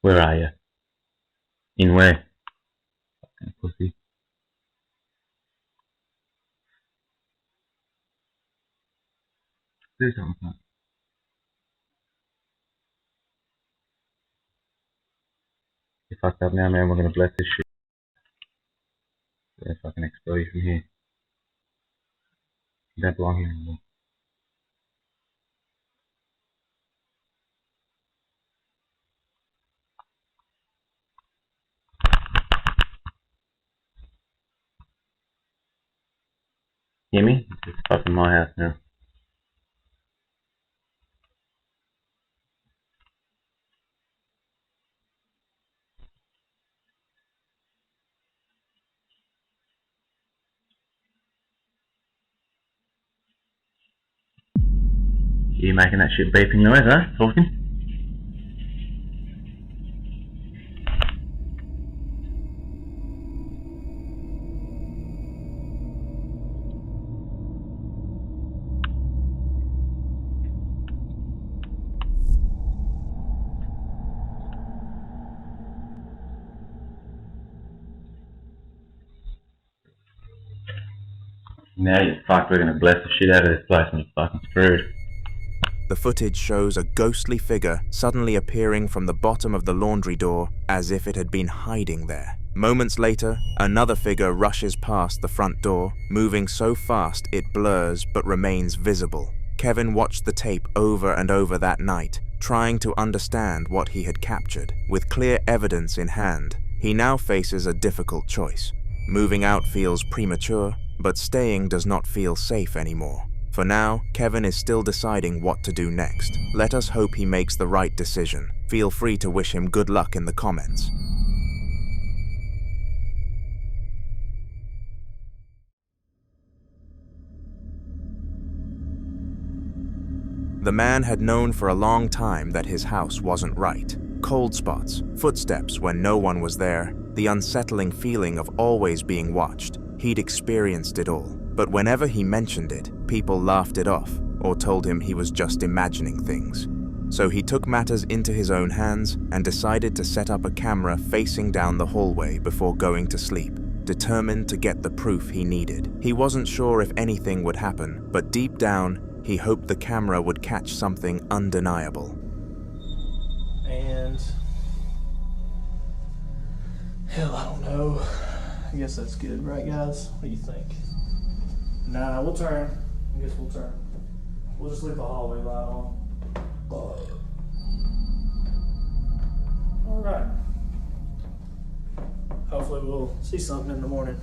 Where are you? In where? Fucking pussy. Do something, man. You fucked up now, man. We're gonna bless this shit. Yeah, fucking expel you from here. You don't belong here anymore. Hear me? This is fucking my house now. You making that shit beeping noise, huh? Talking? Now you're fucked, we're gonna bless the shit out of this place and you're fucking screwed. The footage shows a ghostly figure suddenly appearing from the bottom of the laundry door as if it had been hiding there. Moments later, another figure rushes past the front door, moving so fast it blurs but remains visible. Kevin watched the tape over and over that night, trying to understand what he had captured. With clear evidence in hand, he now faces a difficult choice. Moving out feels premature, but staying does not feel safe anymore. For now, Kevin is still deciding what to do next. Let us hope he makes the right decision. Feel free to wish him good luck in the comments. The man had known for a long time that his house wasn't right. Cold spots, footsteps when no one was there, the unsettling feeling of always being watched. He'd experienced it all, but whenever he mentioned it, people laughed it off or told him he was just imagining things. So he took matters into his own hands and decided to set up a camera facing down the hallway before going to sleep, determined to get the proof he needed. He wasn't sure if anything would happen, but deep down, he hoped the camera would catch something undeniable. And hell, I don't know. I guess that's good, right guys? What do you think? Nah, we'll turn. I guess we'll turn. We'll just leave the hallway light on. Alright. Hopefully we'll see something in the morning.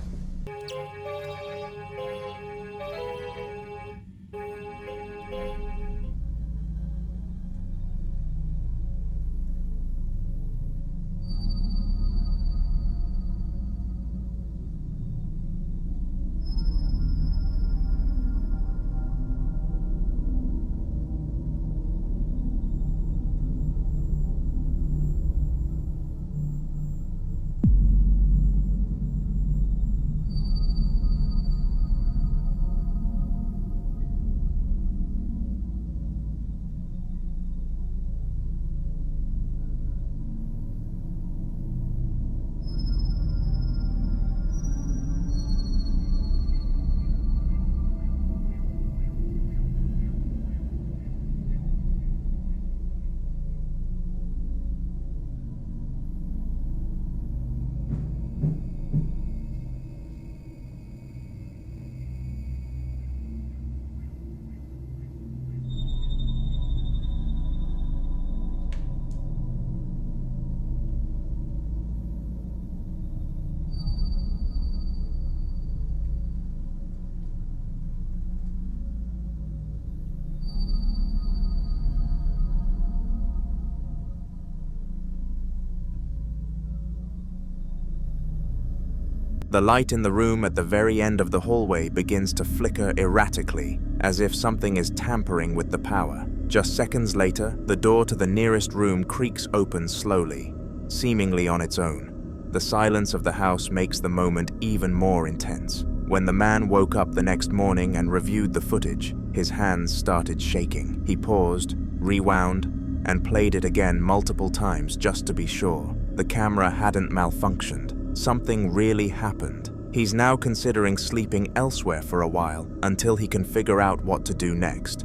The light in the room at the very end of the hallway begins to flicker erratically, as if something is tampering with the power. Just seconds later, the door to the nearest room creaks open slowly, seemingly on its own. The silence of the house makes the moment even more intense. When the man woke up the next morning and reviewed the footage, his hands started shaking. He paused, rewound, and played it again multiple times just to be sure. The camera hadn't malfunctioned. Something really happened. He's now considering sleeping elsewhere for a while until he can figure out what to do next.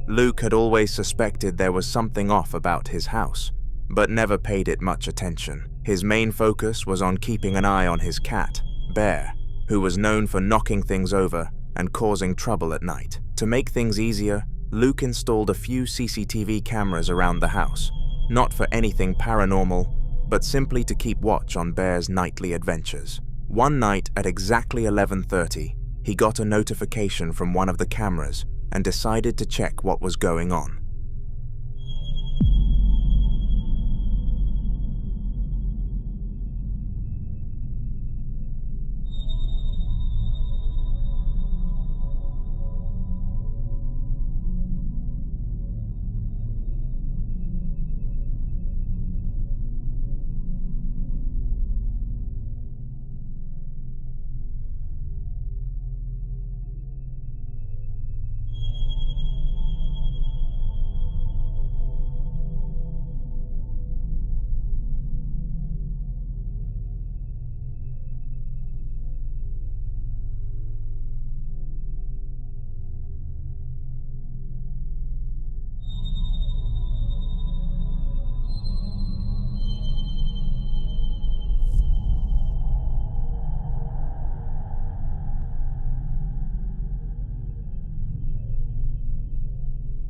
Luke had always suspected there was something off about his house, but never paid it much attention. His main focus was on keeping an eye on his cat, Bear, who was known for knocking things over and causing trouble at night. To make things easier, Luke installed a few CCTV cameras around the house, not for anything paranormal, but simply to keep watch on Bear's nightly adventures. One night at exactly 11:30, he got a notification from one of the cameras and decided to check what was going on.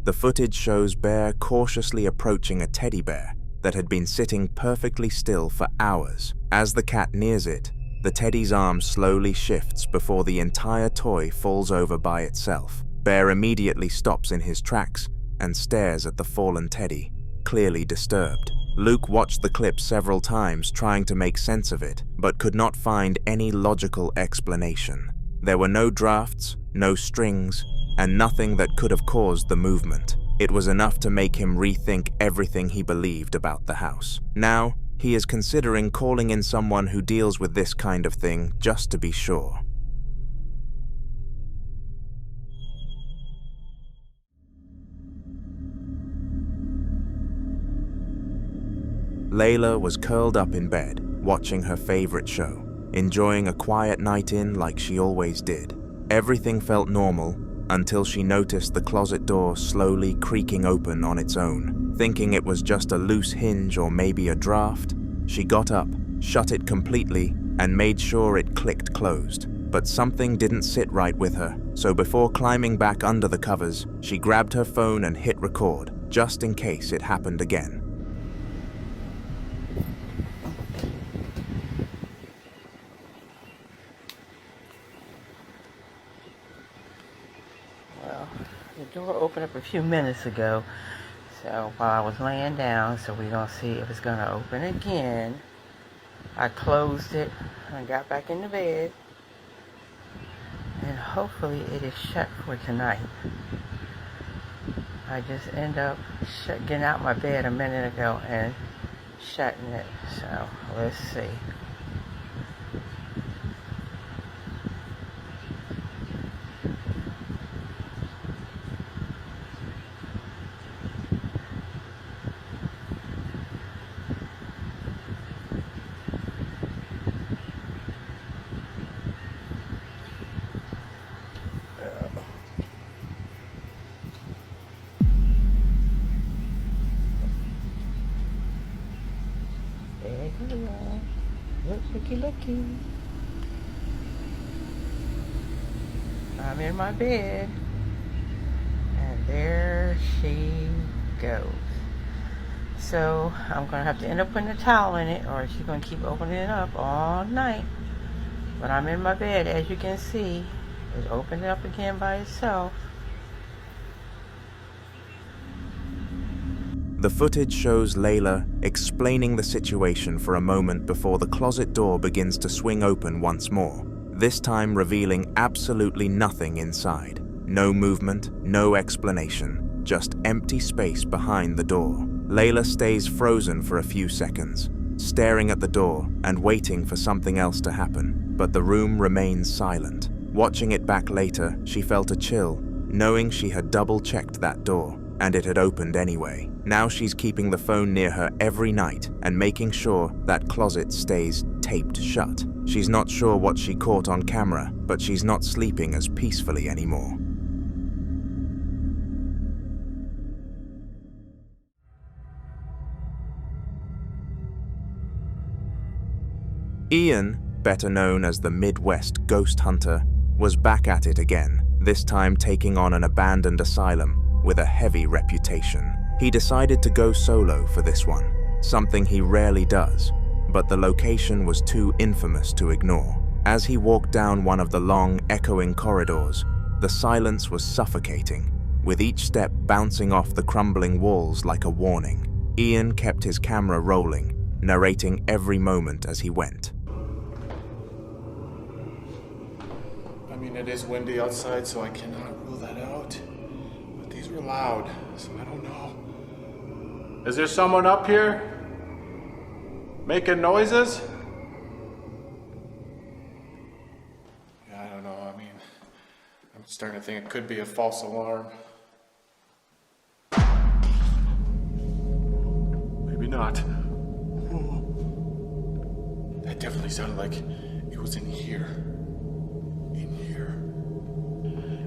The footage shows Bear cautiously approaching a teddy bear that had been sitting perfectly still for hours. As the cat nears it, the teddy's arm slowly shifts before the entire toy falls over by itself. Bear immediately stops in his tracks and stares at the fallen teddy, clearly disturbed. Luke watched the clip several times trying to make sense of it, but could not find any logical explanation. There were no drafts, no strings, and nothing that could have caused the movement. It was enough to make him rethink everything he believed about the house. Now, he is considering calling in someone who deals with this kind of thing just to be sure. Layla was curled up in bed, watching her favorite show, enjoying a quiet night in like she always did. Everything felt normal until she noticed the closet door slowly creaking open on its own. Thinking it was just a loose hinge or maybe a draft, she got up, shut it completely, and made sure it clicked closed. But something didn't sit right with her, so before climbing back under the covers, she grabbed her phone and hit record, just in case it happened again. The door opened up a few minutes ago, so while I was laying down, so we're going to see if it's going to open again. I closed it and got back in the bed, and hopefully it is shut for tonight. I just end up getting out my bed a minute ago and shutting it, so let's see. Looky. I'm in my bed, and there she goes. So I'm gonna have to end up putting a towel in it, or she's gonna keep opening it up all night. But I'm in my bed, as you can see. It's opened up again by itself. The footage shows Layla explaining the situation for a moment before the closet door begins to swing open once more, this time revealing absolutely nothing inside. No movement, no explanation, just empty space behind the door. Layla stays frozen for a few seconds, staring at the door and waiting for something else to happen, but the room remains silent. Watching it back later, she felt a chill, knowing she had double-checked that door, and it had opened anyway. Now she's keeping the phone near her every night and making sure that closet stays taped shut. She's not sure what she caught on camera, but she's not sleeping as peacefully anymore. Ian, better known as the Midwest Ghost Hunter, was back at it again, this time taking on an abandoned asylum with a heavy reputation. He decided to go solo for this one, something he rarely does, but the location was too infamous to ignore. As he walked down one of the long, echoing corridors, the silence was suffocating, with each step bouncing off the crumbling walls like a warning. Ian kept his camera rolling, narrating every moment as he went. I mean, it is windy outside, so I cannot rule that out. But these were loud, so I don't know. Is there someone up here? Making noises? Yeah, I don't know. I mean, I'm starting to think it could be a false alarm. Maybe not. That definitely sounded like it was in here. In here.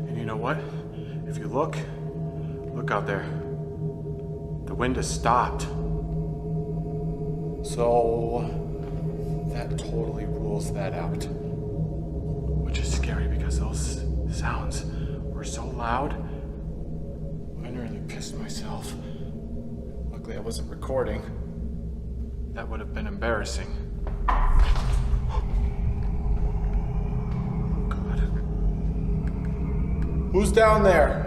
And you know what? If you look out there. The wind has stopped. So that totally rules that out. Which is scary because those sounds were so loud. I nearly pissed myself. Luckily I wasn't recording. That would have been embarrassing. Oh God. Who's down there?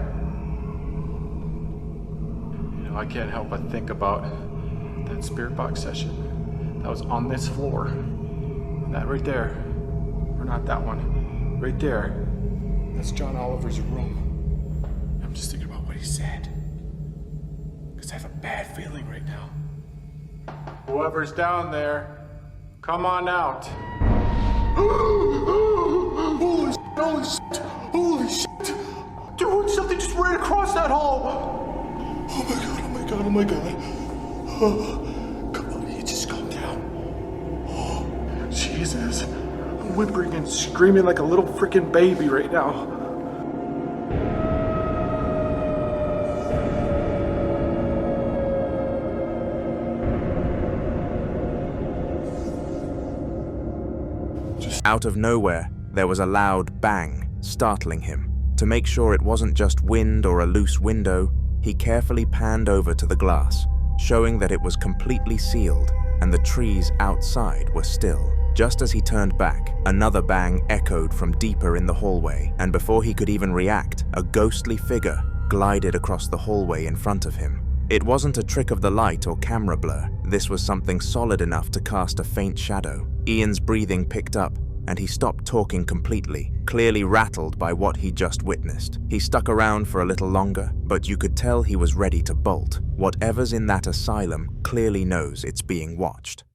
You know, I can't help but think about that spirit box session that was on this floor. That right there. Or not that one. Right there. That's John Oliver's room. I'm just thinking about what he said. Because I have a bad feeling right now. Whoever's down there, come on out. Holy shit, holy shit, holy shit. Dude, something just ran across that hall. Oh my God, oh my God, oh my God. Oh, come on, you just calm down. Oh, Jesus. I'm whimpering and screaming like a little freaking baby right now. Out of nowhere, there was a loud bang, startling him. To make sure it wasn't just wind or a loose window, he carefully panned over to the glass, showing that it was completely sealed and the trees outside were still. Just as he turned back, another bang echoed from deeper in the hallway, and before he could even react, a ghostly figure glided across the hallway in front of him. It wasn't a trick of the light or camera blur. This was something solid enough to cast a faint shadow. Ian's breathing picked up, and he stopped talking completely, clearly rattled by what he just witnessed. He stuck around for a little longer, but you could tell he was ready to bolt. Whatever's in that asylum clearly knows it's being watched.